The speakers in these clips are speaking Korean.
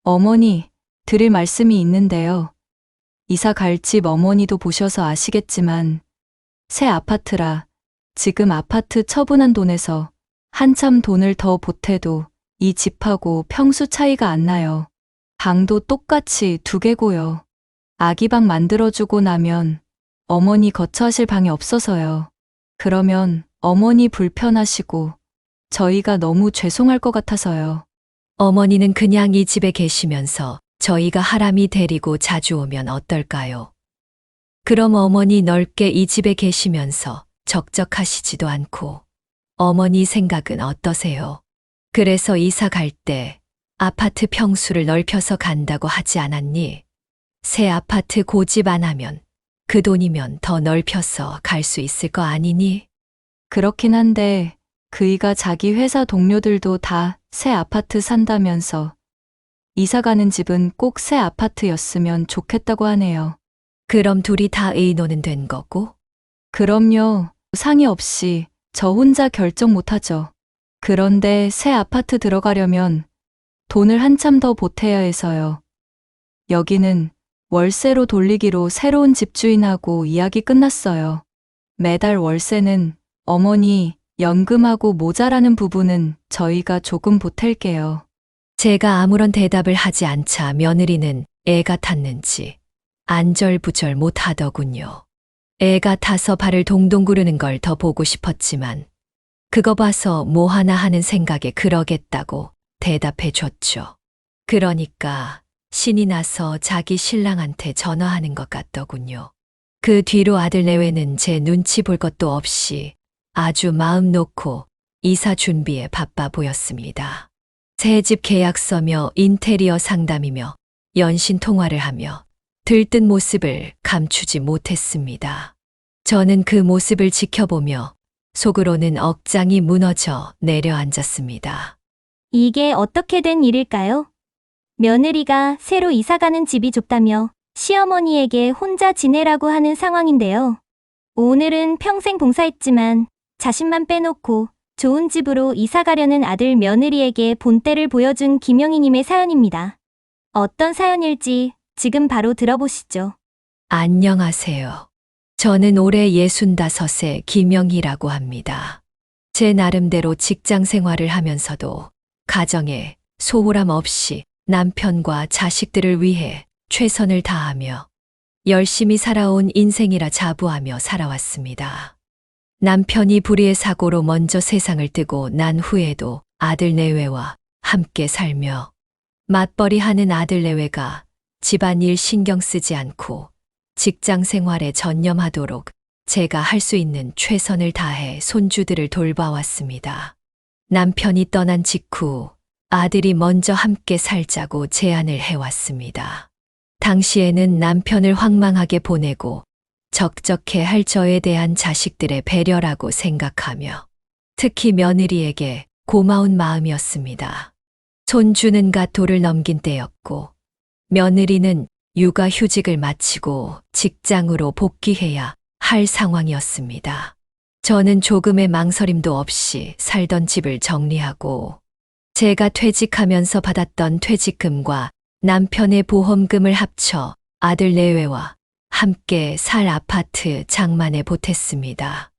어머니, 드릴 말씀이 있는데요. 이사 갈 집 어머니도 보셔서 아시겠지만 새 아파트라 지금 아파트 처분한 돈에서 한참 돈을 더 보태도 이 집하고 평수 차이가 안 나요. 방도 똑같이 2개고요. 아기방 만들어주고 나면 어머니 거처하실 방이 없어서요. 그러면 어머니 불편하시고 저희가 너무 죄송할 것 같아서요. 어머니는 그냥 이 집에 계시면서 저희가 하람이 데리고 자주 오면 어떨까요? 그럼 어머니 넓게 이 집에 계시면서 적적하시지도 않고 어머니 생각은 어떠세요? 그래서 이사 갈 때 아파트 평수를 넓혀서 간다고 하지 않았니? 새 아파트 고집 안 하면 그 돈이면 더 넓혀서 갈 수 있을 거 아니니? 그렇긴 한데 그이가 자기 회사 동료들도 다 새 아파트 산다면서 이사 가는 집은 꼭 새 아파트였으면 좋겠다고 하네요. 그럼 둘이 다 의논은 된 거고? 그럼요. 상의 없이 저 혼자 결정 못하죠. 그런데 새 아파트 들어가려면 돈을 한참 더 보태야 해서요. 여기는 월세로 돌리기로 새로운 집주인하고 이야기 끝났어요. 매달 월세는 어머니 연금하고 모자라는 부분은 저희가 조금 보탤게요. 제가 아무런 대답을 하지 않자 며느리는 애가 탔는지 안절부절 못하더군요. 애가 타서 발을 동동 구르는 걸 더 보고 싶었지만 그거 봐서 뭐 하나 하는 생각에 그러겠다고 대답해 줬죠. 그러니까 신이 나서 자기 신랑한테 전화하는 것 같더군요. 그 뒤로 아들 내외는 제 눈치 볼 것도 없이 아주 마음 놓고 이사 준비에 바빠 보였습니다. 새집 계약서며 인테리어 상담이며 연신 통화를 하며 들뜬 모습을 감추지 못했습니다. 저는 그 모습을 지켜보며 속으로는 억장이 무너져 내려앉았습니다. 이게 어떻게 된 일일까요? 며느리가 새로 이사가는 집이 좁다며 시어머니에게 혼자 지내라고 하는 상황인데요. 오늘은 평생 봉사했지만 자신만 빼놓고 좋은 집으로 이사가려는 아들 며느리에게 본때를 보여준 김영희님의 사연입니다. 어떤 사연일지 지금 바로 들어보시죠. 안녕하세요. 저는 올해 65세 김영희라고 합니다. 제 나름대로 직장 생활을 하면서도 가정에 소홀함 없이 남편과 자식들을 위해 최선을 다하며 열심히 살아온 인생이라 자부하며 살아왔습니다. 남편이 불의의 사고로 먼저 세상을 뜨고 난 후에도 아들 내외와 함께 살며 맞벌이하는 아들 내외가 집안일 신경 쓰지 않고 직장 생활에 전념하도록 제가 할 수 있는 최선을 다해 손주들을 돌봐왔습니다. 남편이 떠난 직후 아들이 먼저 함께 살자고 제안을 해왔습니다. 당시에는 남편을 황망하게 보내고 적적해 할 저에 대한 자식들의 배려라고 생각하며 특히 며느리에게 고마운 마음이었습니다. 손주는가 돌을 넘긴 때였고 며느리는 육아휴직을 마치고 직장으로 복귀해야 할 상황이었습니다. 저는 조금의 망설임도 없이 살던 집을 정리하고 제가 퇴직하면서 받았던 퇴직금과 남편의 보험금을 합쳐 아들 내외와 함께 살 아파트 장만에 보탰습니다.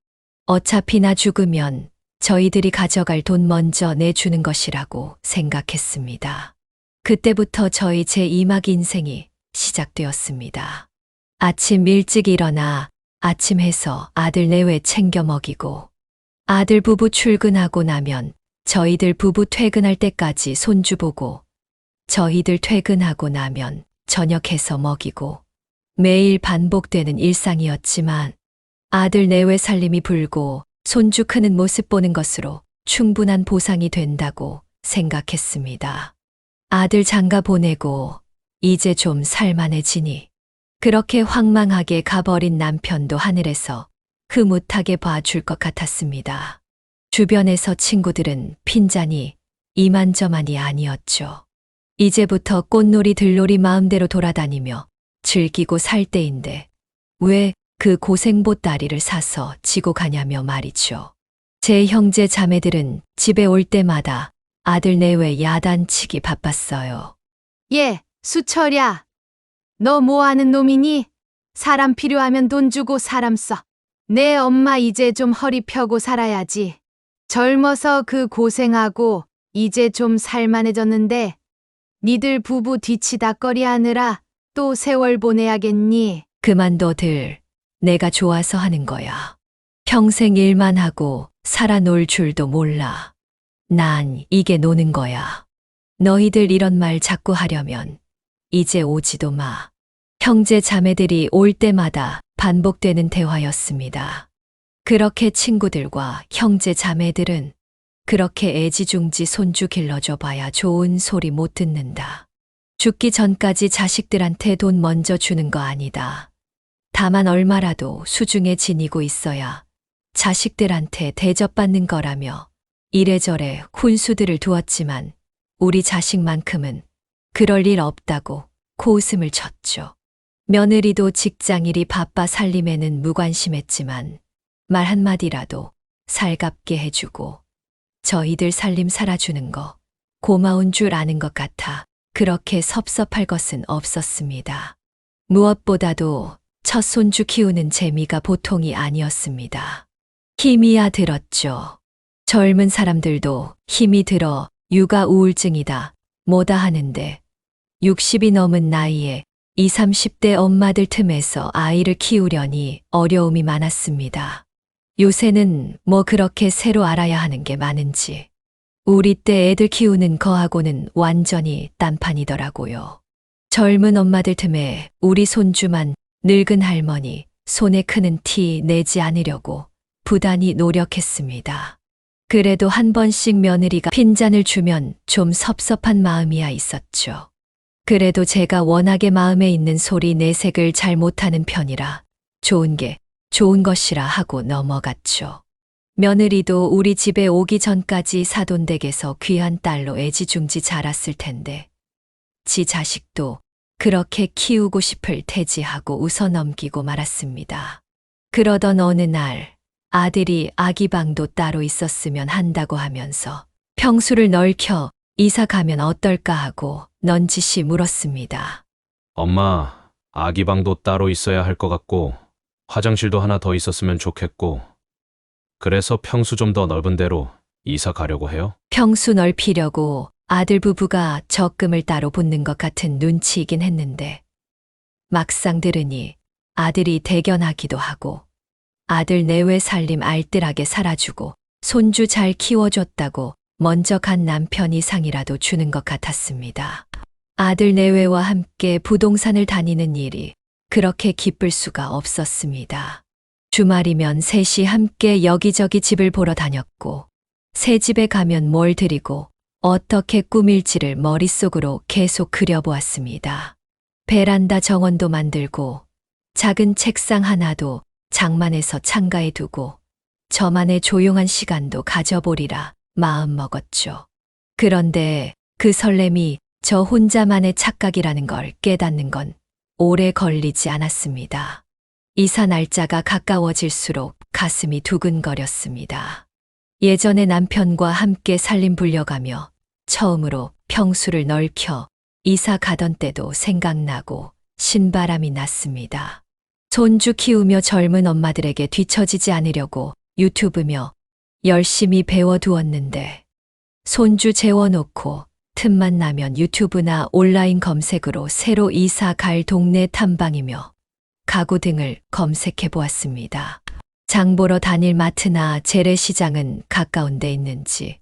어차피 나 죽으면 저희들이 가져갈 돈 먼저 내주는 것이라고 생각했습니다. 그때부터 저희 제2막 인생이 시작되었습니다. 아침 일찍 일어나 아침 해서 아들 내외 챙겨 먹이고 아들 부부 출근하고 나면 저희들 부부 퇴근할 때까지 손주 보고 저희들 퇴근하고 나면 저녁해서 먹이고 매일 반복되는 일상이었지만 아들 내외 살림이 불고 손주 크는 모습 보는 것으로 충분한 보상이 된다고 생각했습니다. 아들 장가 보내고 이제 좀 살만해지니 그렇게 황망하게 가버린 남편도 하늘에서 흐뭇하게 봐줄 것 같았습니다. 주변에서 친구들은 핀잔이 이만저만이 아니었죠. 이제부터 꽃놀이 들놀이 마음대로 돌아다니며 즐기고 살 때인데 왜 그 고생보따리를 사서 지고 가냐며 말이죠. 제 형제 자매들은 집에 올 때마다 아들 내외 야단치기 바빴어요. 예, 수철야. 너 뭐 하는 놈이니? 사람 필요하면 돈 주고 사람 써. 내 엄마 이제 좀 허리 펴고 살아야지. 젊어서 그 고생하고 이제 좀 살만해졌는데 니들 부부 뒤치다꺼리 하느라 또 세월 보내야겠니? 그만둬들. 내가 좋아서 하는 거야. 평생 일만 하고 살아놀 줄도 몰라. 난 이게 노는 거야. 너희들 이런 말 자꾸 하려면 이제 오지도 마. 형제 자매들이 올 때마다 반복되는 대화였습니다. 그렇게 친구들과 형제 자매들은 그렇게 애지중지 손주 길러줘 봐야 좋은 소리 못 듣는다. 죽기 전까지 자식들한테 돈 먼저 주는 거 아니다. 다만 얼마라도 수중에 지니고 있어야 자식들한테 대접받는 거라며 이래저래 훈수들을 두었지만 우리 자식만큼은 그럴 일 없다고 코웃음을 쳤죠. 며느리도 직장일이 바빠 살림에는 무관심했지만 말 한마디라도 살갑게 해주고 저희들 살림 살아주는 거 고마운 줄 아는 것 같아 그렇게 섭섭할 것은 없었습니다. 무엇보다도 첫 손주 키우는 재미가 보통이 아니었습니다. 힘이야 들었죠. 젊은 사람들도 힘이 들어 육아 우울증이다 뭐다 하는데 60이 넘은 나이에 20, 30대 엄마들 틈에서 아이를 키우려니 어려움이 많았습니다. 요새는 뭐 그렇게 새로 알아야 하는 게 많은지 우리 때 애들 키우는 거하고는 완전히 딴판이더라고요. 젊은 엄마들 틈에 우리 손주만 늙은 할머니 손에 크는 티 내지 않으려고 부단히 노력했습니다. 그래도 한 번씩 며느리가 핀잔을 주면 좀 섭섭한 마음이야 있었죠. 그래도 제가 워낙에 마음에 있는 소리 내색을 잘 못하는 편이라 좋은 게 좋은 것이라 하고 넘어갔죠. 며느리도 우리 집에 오기 전까지 사돈댁에서 귀한 딸로 애지중지 자랐을 텐데 지 자식도 그렇게 키우고 싶을 테지 하고 웃어넘기고 말았습니다. 그러던 어느 날 아들이 아기방도 따로 있었으면 한다고 하면서 평수를 넓혀 이사 가면 어떨까 하고 넌지시 물었습니다. 엄마, 아기 방도 따로 있어야 할 것 같고, 화장실도 하나 더 있었으면 좋겠고, 그래서 평수 좀 더 넓은 데로 이사 가려고 해요. 평수 넓히려고 아들 부부가 적금을 따로 붓는 것 같은 눈치이긴 했는데 막상 들으니 아들이 대견하기도 하고 아들 내외 살림 알뜰하게 살아주고 손주 잘 키워줬다고 먼저 간 남편이 상이라도 주는 것 같았습니다. 아들 내외와 함께 부동산을 다니는 일이 그렇게 기쁠 수가 없었습니다. 주말이면 셋이 함께 여기저기 집을 보러 다녔고 새 집에 가면 뭘 드리고 어떻게 꾸밀지를 머릿속으로 계속 그려보았습니다. 베란다 정원도 만들고 작은 책상 하나도 장만해서 창가에 두고 저만의 조용한 시간도 가져보리라 마음먹었죠. 그런데 그 설렘이 저 혼자만의 착각이라는 걸 깨닫는 건 오래 걸리지 않았습니다. 이사 날짜가 가까워질수록 가슴이 두근거렸습니다. 예전에 남편과 함께 살림 불려가며 처음으로 평수를 넓혀 이사 가던 때도 생각나고 신바람이 났습니다. 손주 키우며 젊은 엄마들에게 뒤처지지 않으려고 유튜브며 열심히 배워두었는데 손주 재워놓고 틈만 나면 유튜브나 온라인 검색으로 새로 이사 갈 동네 탐방이며 가구 등을 검색해 보았습니다. 장 보러 다닐 마트나 재래시장은 가까운 데 있는지,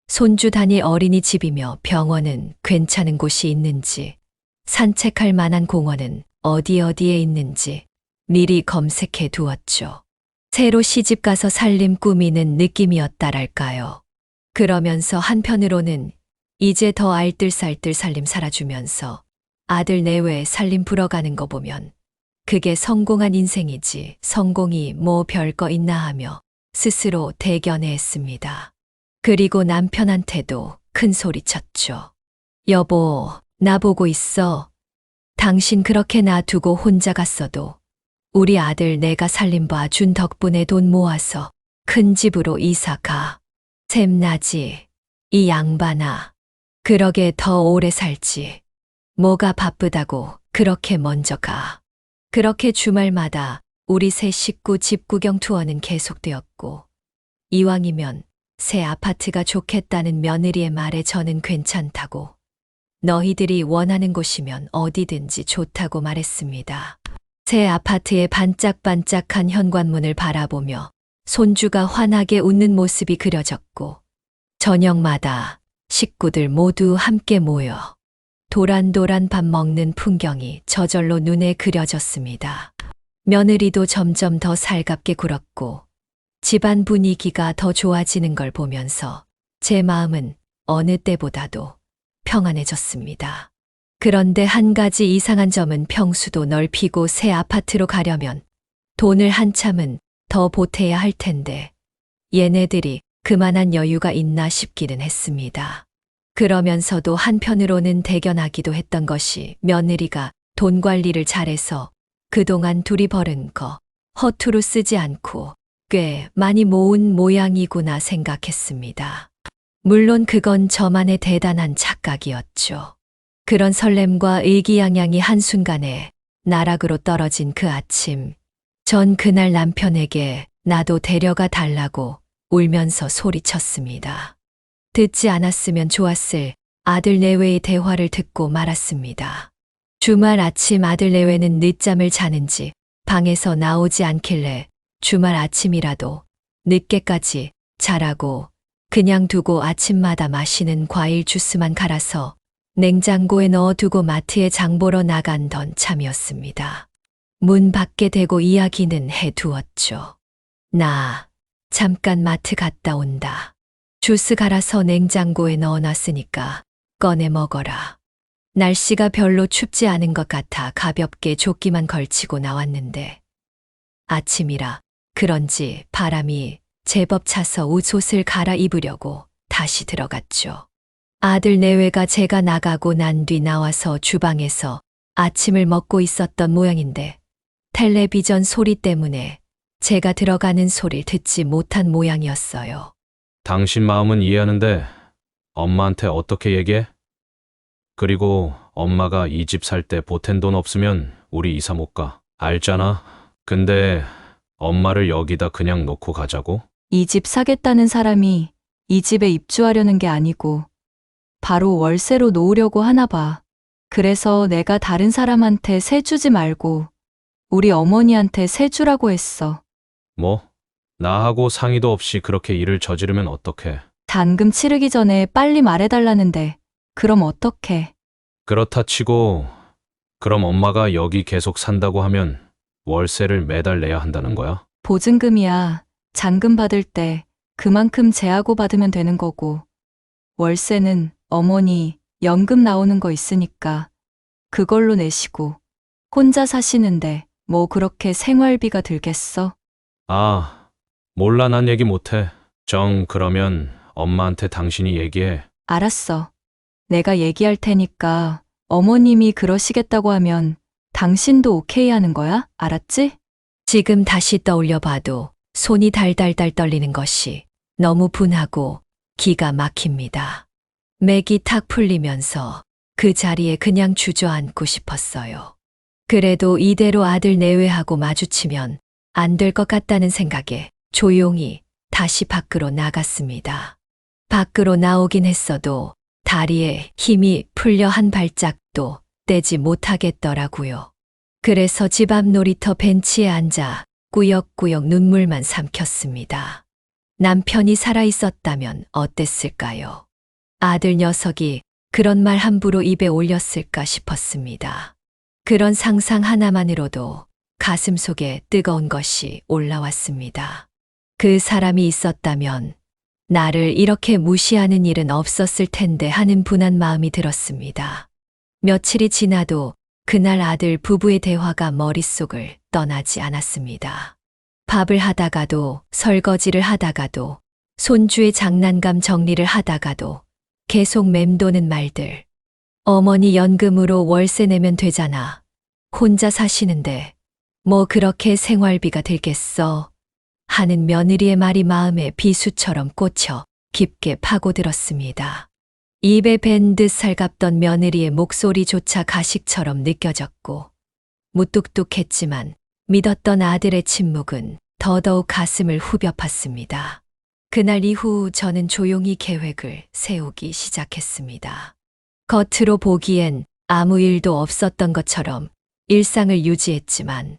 손주 다닐 어린이집이며 병원은 괜찮은 곳이 있는지, 산책할 만한 공원은 어디에 있는지 미리 검색해 두었죠. 새로 시집 가서 살림 꾸미는 느낌이었다랄까요. 그러면서 한편으로는 이제 더 알뜰살뜰 살림 살아주면서 아들 내외 살림 불어가는 거 보면 그게 성공한 인생이지 성공이 뭐 별거 있나 하며 스스로 대견해했습니다. 그리고 남편한테도 큰 소리 쳤죠. 여보, 나보고 있어. 당신 그렇게 놔두고 혼자 갔어도 우리 아들 내가 살림 봐준 덕분에 돈 모아서 큰 집으로 이사 가. 샘나지, 이 양반아. 그러게 더 오래 살지. 뭐가 바쁘다고 그렇게 먼저 가. 그렇게 주말마다 우리 세 식구 집 구경 투어는 계속되었고, 이왕이면 새 아파트가 좋겠다는 며느리의 말에 저는 괜찮다고, 너희들이 원하는 곳이면 어디든지 좋다고 말했습니다. 새 아파트의 반짝반짝한 현관문을 바라보며 손주가 환하게 웃는 모습이 그려졌고, 저녁마다 식구들 모두 함께 모여 도란도란 밥 먹는 풍경이 저절로 눈에 그려졌습니다. 며느리도 점점 더 살갑게 굴었고, 집안 분위기가 더 좋아지는 걸 보면서 제 마음은 어느 때보다도 평안해졌습니다. 그런데 한 가지 이상한 점은 평수도 넓히고 새 아파트로 가려면 돈을 한참은 더 보태야 할 텐데, 얘네들이 그만한 여유가 있나 싶기는 했습니다. 그러면서도 한편으로는 대견하기도 했던 것이 며느리가 돈 관리를 잘해서 그동안 둘이 벌은 거 허투루 쓰지 않고 꽤 많이 모은 모양이구나 생각했습니다. 물론 그건 저만의 대단한 착각이었죠. 그런 설렘과 의기양양이 한순간에 나락으로 떨어진 그 아침, 전 그날 남편에게 나도 데려가 달라고 울면서 소리쳤습니다. 듣지 않았으면 좋았을 아들 내외의 대화를 듣고 말았습니다. 주말 아침 아들 내외는 늦잠을 자는지 방에서 나오지 않길래 주말 아침이라도 늦게까지 자라고 그냥 두고 아침마다 마시는 과일 주스만 갈아서 냉장고에 넣어두고 마트에 장 보러 나간던 참이었습니다. 문 밖에 대고 이야기는 해두었죠. 나 잠깐 마트 갔다 온다. 주스 갈아서 냉장고에 넣어놨으니까 꺼내 먹어라. 날씨가 별로 춥지 않은 것 같아 가볍게 조끼만 걸치고 나왔는데, 아침이라 그런지 바람이 제법 차서 옷을 갈아입으려고 다시 들어갔죠. 아들 내외가 제가 나가고 난 뒤 나와서 주방에서 아침을 먹고 있었던 모양인데, 텔레비전 소리 때문에 제가 들어가는 소리를 듣지 못한 모양이었어요. 당신 마음은 이해하는데 엄마한테 어떻게 얘기해? 그리고 엄마가 이 집 살 때 보탠 돈 없으면 우리 이사 못 가. 알잖아. 근데 엄마를 여기다 그냥 놓고 가자고? 이 집 사겠다는 사람이 이 집에 입주하려는 게 아니고 바로 월세로 놓으려고 하나 봐. 그래서 내가 다른 사람한테 세 주지 말고 우리 어머니한테 세 주라고 했어. 뭐? 나하고 상의도 없이 그렇게 일을 저지르면 어떡해. 잔금 치르기 전에 빨리 말해달라는데 그럼 어떡해. 그렇다 치고 그럼 엄마가 여기 계속 산다고 하면 월세를 매달 내야 한다는 거야? 보증금이야. 잔금 받을 때 그만큼 제하고 받으면 되는 거고, 월세는 어머니 연금 나오는 거 있으니까 그걸로 내시고, 혼자 사시는데 뭐 그렇게 생활비가 들겠어? 아, 몰라. 난 얘기 못해. 그러면 엄마한테 당신이 얘기해. 알았어. 내가 얘기할 테니까 어머님이 그러시겠다고 하면 당신도 오케이 하는 거야? 알았지? 지금 다시 떠올려 봐도 손이 달달달 떨리는 것이 너무 분하고 기가 막힙니다. 맥이 탁 풀리면서 그 자리에 그냥 주저앉고 싶었어요. 그래도 이대로 아들 내외하고 마주치면 안 될 것 같다는 생각에 조용히 다시 밖으로 나갔습니다. 밖으로 나오긴 했어도 다리에 힘이 풀려 한 발짝도 떼지 못하겠더라고요. 그래서 집 앞 놀이터 벤치에 앉아 꾸역꾸역 눈물만 삼켰습니다. 남편이 살아있었다면 어땠을까요? 아들 녀석이 그런 말 함부로 입에 올렸을까 싶었습니다. 그런 상상 하나만으로도 가슴 속에 뜨거운 것이 올라왔습니다. 그 사람이 있었다면 나를 이렇게 무시하는 일은 없었을 텐데 하는 분한 마음이 들었습니다. 며칠이 지나도 그날 아들 부부의 대화가 머릿속을 떠나지 않았습니다. 밥을 하다가도 설거지를 하다가도 손주의 장난감 정리를 하다가도 계속 맴도는 말들. 어머니 연금으로 월세 내면 되잖아. 혼자 사시는데 뭐 그렇게 생활비가 들겠어? 하는 며느리의 말이 마음에 비수처럼 꽂혀 깊게 파고들었습니다. 입에 밴 듯 살갑던 며느리의 목소리조차 가식처럼 느껴졌고 무뚝뚝했지만 믿었던 아들의 침묵은 더더욱 가슴을 후벼 팠습니다. 그날 이후 저는 조용히 계획을 세우기 시작했습니다. 겉으로 보기엔 아무 일도 없었던 것처럼 일상을 유지했지만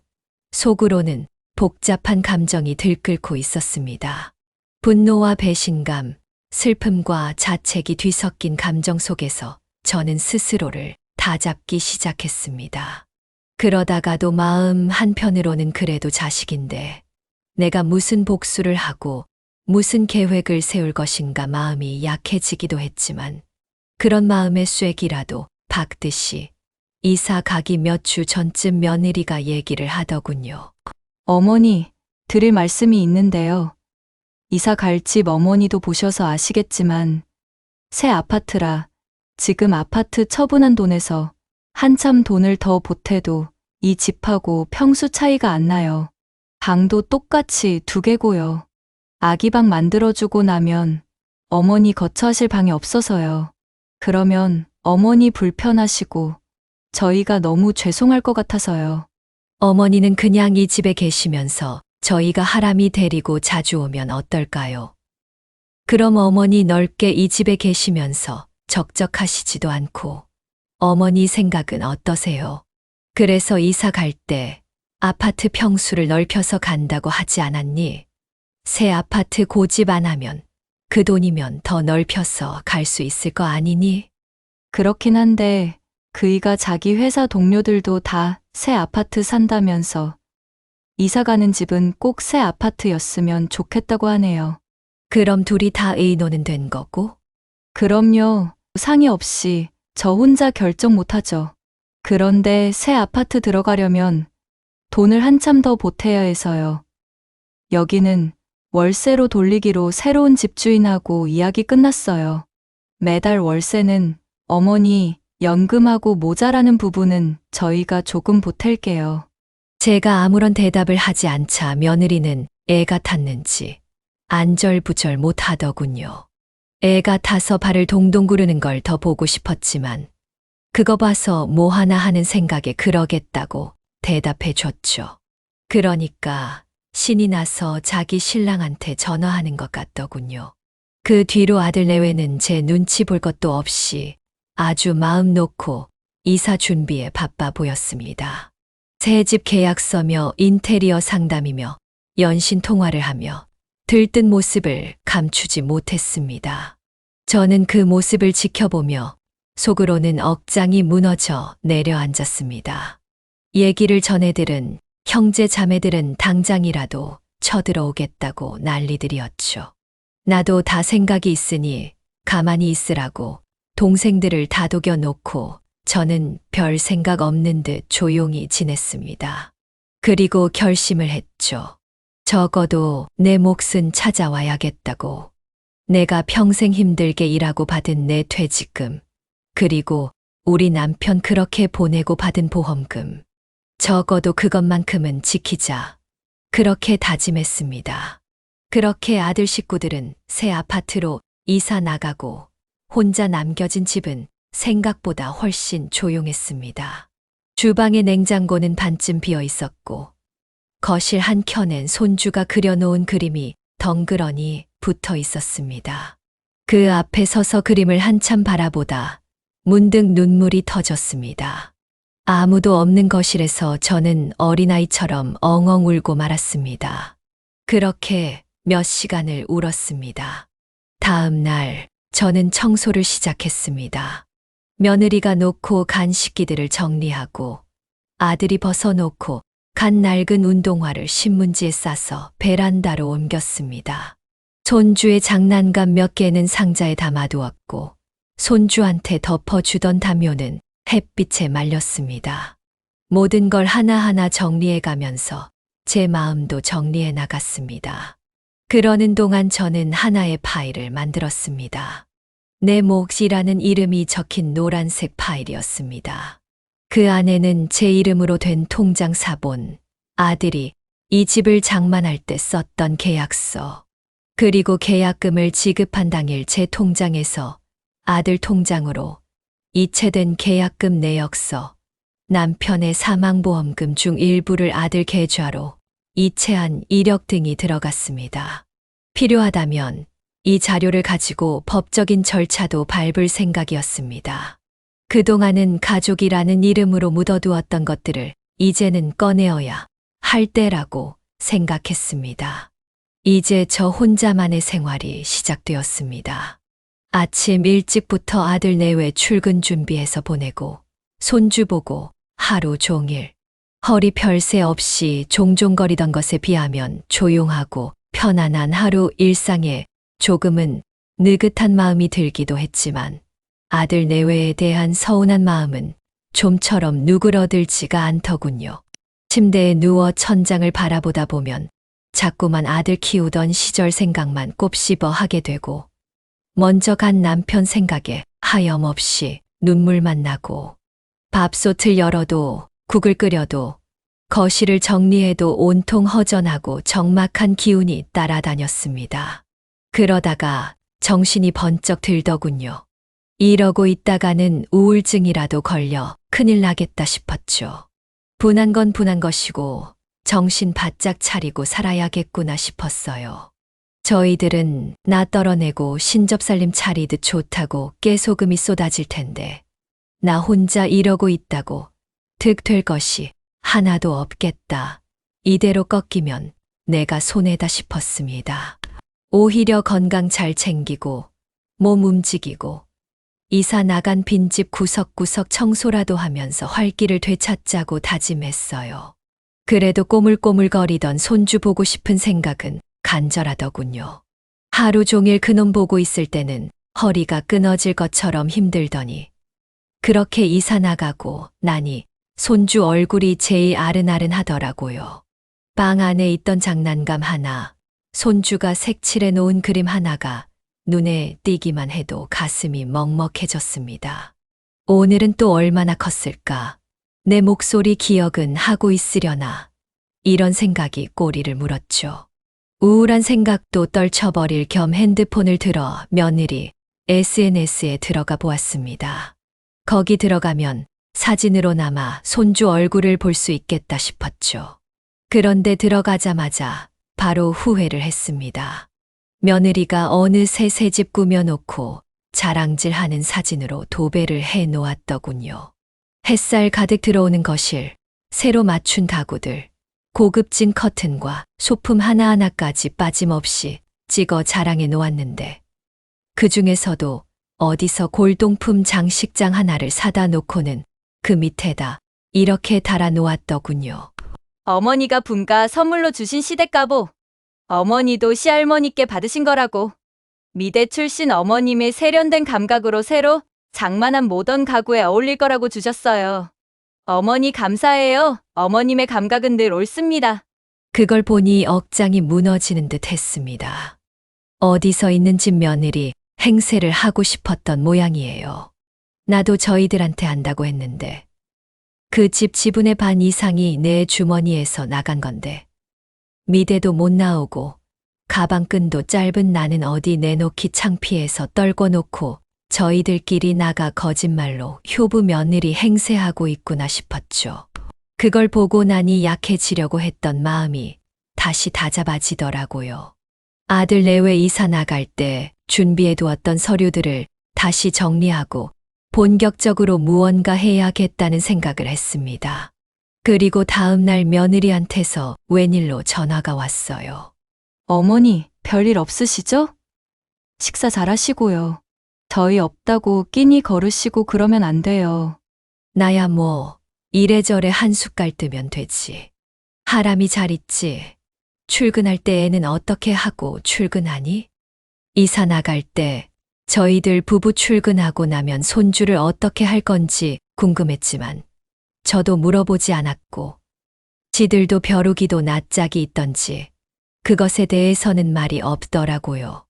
속으로는 복잡한 감정이 들끓고 있었습니다. 분노와 배신감, 슬픔과 자책이 뒤섞인 감정 속에서 저는 스스로를 다잡기 시작했습니다. 그러다가도 마음 한편으로는 그래도 자식인데 내가 무슨 복수를 하고 무슨 계획을 세울 것인가 마음이 약해지기도 했지만 그런 마음의 쐐기라도 박듯이 이사 가기 몇 주 전쯤 며느리가 얘기를 하더군요. 어머니, 드릴 말씀이 있는데요. 이사 갈 집 어머니도 보셔서 아시겠지만 새 아파트라 지금 아파트 처분한 돈에서 한참 돈을 더 보태도 이 집하고 평수 차이가 안 나요. 방도 똑같이 2개고요. 아기방 만들어주고 나면 어머니 거처하실 방이 없어서요. 그러면 어머니 불편하시고 저희가 너무 죄송할 것 같아서요. 어머니는 그냥 이 집에 계시면서 저희가 하람이 데리고 자주 오면 어떨까요? 그럼 어머니 넓게 이 집에 계시면서 적적하시지도 않고 어머니 생각은 어떠세요? 그래서 이사 갈 때 아파트 평수를 넓혀서 간다고 하지 않았니? 새 아파트 고집 안 하면 그 돈이면 더 넓혀서 갈 수 있을 거 아니니? 그렇긴 한데 그이가 자기 회사 동료들도 다 새 아파트 산다면서 이사 가는 집은 꼭 새 아파트였으면 좋겠다고 하네요. 그럼 둘이 다 의논은 된 거고? 그럼요. 상의 없이 저 혼자 결정 못하죠. 그런데 새 아파트 들어가려면 돈을 한참 더 보태야 해서요. 여기는 월세로 돌리기로 새로운 집주인하고 이야기 끝났어요. 매달 월세는 어머니 연금하고 모자라는 부분은 저희가 조금 보탤게요. 제가 아무런 대답을 하지 않자 며느리는 애가 탔는지 안절부절 못 하더군요. 애가 타서 발을 동동 구르는 걸 더 보고 싶었지만 그거 봐서 뭐 하나 하는 생각에 그러겠다고 대답해 줬죠. 그러니까 신이 나서 자기 신랑한테 전화하는 것 같더군요. 그 뒤로 아들 내외는 제 눈치 볼 것도 없이 아주 마음 놓고 이사 준비에 바빠 보였습니다. 새집 계약서며 인테리어 상담이며 연신 통화를 하며 들뜬 모습을 감추지 못했습니다. 저는 그 모습을 지켜보며 속으로는 억장이 무너져 내려앉았습니다. 얘기를 전해들은 형제 자매들은 당장이라도 쳐들어오겠다고 난리들이었죠. 나도 다 생각이 있으니 가만히 있으라고 동생들을 다독여 놓고 저는 별 생각 없는 듯 조용히 지냈습니다. 그리고 결심을 했죠. 적어도 내 몫은 찾아와야겠다고. 내가 평생 힘들게 일하고 받은 내 퇴직금, 그리고 우리 남편 그렇게 보내고 받은 보험금, 적어도 그것만큼은 지키자. 그렇게 다짐했습니다. 그렇게 아들 식구들은 새 아파트로 이사 나가고 혼자 남겨진 집은 생각보다 훨씬 조용했습니다. 주방의 냉장고는 반쯤 비어 있었고 거실 한켠엔 손주가 그려놓은 그림이 덩그러니 붙어 있었습니다. 그 앞에 서서 그림을 한참 바라보다 문득 눈물이 터졌습니다. 아무도 없는 거실에서 저는 어린아이처럼 엉엉 울고 말았습니다. 그렇게 몇 시간을 울었습니다. 다음 날 저는 청소를 시작했습니다. 며느리가 놓고 간 식기들을 정리하고 아들이 벗어놓고 간 낡은 운동화를 신문지에 싸서 베란다로 옮겼습니다. 손주의 장난감 몇 개는 상자에 담아두었고 손주한테 덮어주던 담요는 햇빛에 말렸습니다. 모든 걸 하나하나 정리해 가면서 제 마음도 정리해 나갔습니다. 그러는 동안 저는 하나의 파일을 만들었습니다. 내 몫이라는 이름이 적힌 노란색 파일이었습니다. 그 안에는 제 이름으로 된 통장 사본, 아들이 이 집을 장만할 때 썼던 계약서, 그리고 계약금을 지급한 당일 제 통장에서 아들 통장으로 이체된 계약금 내역서, 남편의 사망보험금 중 일부를 아들 계좌로 이체한 이력 등이 들어갔습니다. 필요하다면 이 자료를 가지고 법적인 절차도 밟을 생각이었습니다. 그동안은 가족이라는 이름으로 묻어두었던 것들을 이제는 꺼내어야 할 때라고 생각했습니다. 이제 저 혼자만의 생활이 시작되었습니다. 아침 일찍부터 아들 내외 출근 준비해서 보내고 손주 보고 하루 종일 허리 펼새 없이 종종거리던 것에 비하면 조용하고 편안한 하루 일상에 조금은 느긋한 마음이 들기도 했지만 아들 내외에 대한 서운한 마음은 좀처럼 누그러들지가 않더군요. 침대에 누워 천장을 바라보다 보면 자꾸만 아들 키우던 시절 생각만 곱씹어 하게 되고 먼저 간 남편 생각에 하염없이 눈물만 나고 밥솥을 열어도 국을 끓여도 거실을 정리해도 온통 허전하고 적막한 기운이 따라다녔습니다. 그러다가 정신이 번쩍 들더군요. 이러고 있다가는 우울증이라도 걸려 큰일 나겠다 싶었죠. 분한 건 분한 것이고 정신 바짝 차리고 살아야겠구나 싶었어요. 저희들은 나 떨어내고 신접살림 차리듯 좋다고 깨소금이 쏟아질 텐데 나 혼자 이러고 있다고 득 될 것이 하나도 없겠다. 이대로 꺾이면 내가 손해다 싶었습니다. 오히려 건강 잘 챙기고 몸 움직이고 이사 나간 빈집 구석구석 청소라도 하면서 활기를 되찾자고 다짐했어요. 그래도 꼬물꼬물거리던 손주 보고 싶은 생각은 간절하더군요. 하루 종일 그놈 보고 있을 때는 허리가 끊어질 것처럼 힘들더니 그렇게 이사 나가고 나니 손주 얼굴이 제일 아른아른하더라고요. 방 안에 있던 장난감 하나, 손주가 색칠해 놓은 그림 하나가 눈에 띄기만 해도 가슴이 먹먹해졌습니다. 오늘은 또 얼마나 컸을까? 내 목소리 기억은 하고 있으려나? 이런 생각이 꼬리를 물었죠. 우울한 생각도 떨쳐버릴 겸 핸드폰을 들어 며느리 SNS에 들어가 보았습니다. 거기 들어가면 사진으로나마 손주 얼굴을 볼 수 있겠다 싶었죠. 그런데 들어가자마자 바로 후회를 했습니다. 며느리가 어느새 새집 꾸며놓고 자랑질하는 사진으로 도배를 해 놓았더군요. 햇살 가득 들어오는 거실, 새로 맞춘 가구들, 고급진 커튼과 소품 하나하나까지 빠짐없이 찍어 자랑해 놓았는데 그 중에서도 어디서 골동품 장식장 하나를 사다 놓고는 그 밑에다 이렇게 달아 놓았더군요. 어머니가 분가 선물로 주신 시댁가보. 어머니도 시할머니께 받으신 거라고. 미대 출신 어머님의 세련된 감각으로 새로 장만한 모던 가구에 어울릴 거라고 주셨어요. 어머니 감사해요. 어머님의 감각은 늘 옳습니다. 그걸 보니 억장이 무너지는 듯 했습니다. 어디서 있는 집 며느리 행세를 하고 싶었던 모양이에요. 나도 저희들한테 한다고 했는데 그 집 지분의 반 이상이 내 주머니에서 나간 건데 미대도 못 나오고 가방끈도 짧은 나는 어디 내놓기 창피해서 떨궈 놓고 저희들끼리 나가 거짓말로 효부 며느리 행세하고 있구나 싶었죠. 그걸 보고 나니 약해지려고 했던 마음이 다시 다잡아지더라고요. 아들 내외 이사 나갈 때 준비해 두었던 서류들을 다시 정리하고 본격적으로 무언가 해야겠다는 생각을 했습니다. 그리고 다음 날 며느리한테서 웬일로 전화가 왔어요. 어머니, 별일 없으시죠? 식사 잘하시고요. 저희 없다고 끼니 거르시고 그러면 안 돼요. 나야 뭐 이래저래 한 숟갈 뜨면 되지. 하람이 잘 있지. 출근할 때 애는 어떻게 하고 출근하니? 이사 나갈 때 저희들 부부 출근하고 나면 손주를 어떻게 할 건지 궁금했지만 저도 물어보지 않았고 지들도 벼루기도 낯짝이 있던지 그것에 대해서는 말이 없더라고요.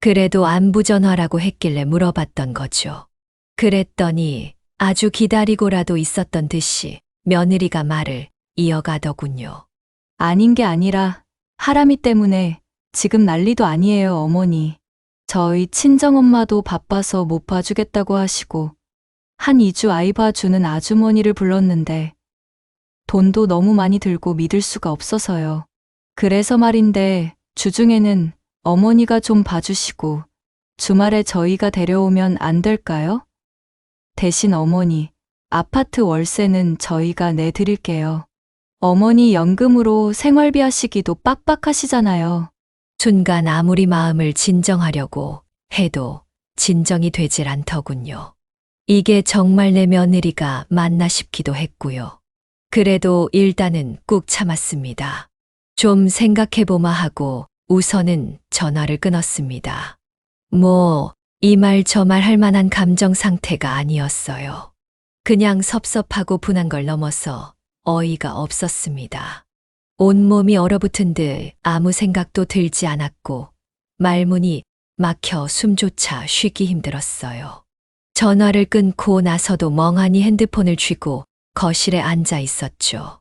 그래도 안부 전화라고 했길래 물어봤던 거죠. 그랬더니 아주 기다리고라도 있었던 듯이 며느리가 말을 이어가더군요. 아닌 게 아니라 하람이 때문에 지금 난리도 아니에요, 어머니. 저희 친정엄마도 바빠서 못 봐주겠다고 하시고 한 2주 아이 봐주는 아주머니를 불렀는데 돈도 너무 많이 들고 믿을 수가 없어서요. 그래서 말인데 주중에는 어머니가 좀 봐주시고 주말에 저희가 데려오면 안 될까요? 대신 어머니, 아파트 월세는 저희가 내드릴게요. 어머니 연금으로 생활비 하시기도 빡빡하시잖아요. 순간 아무리 마음을 진정하려고 해도 진정이 되질 않더군요. 이게 정말 내 며느리가 맞나 싶기도 했고요. 그래도 일단은 꾹 참았습니다. 좀 생각해보마 하고 우선은 전화를 끊었습니다. 이 말 저 말 할 만한 감정 상태가 아니었어요. 그냥 섭섭하고 분한 걸 넘어서 어이가 없었습니다. 온몸이 얼어붙은 듯 아무 생각도 들지 않았고 말문이 막혀 숨조차 쉬기 힘들었어요. 전화를 끊고 나서도 멍하니 핸드폰을 쥐고 거실에 앉아 있었죠.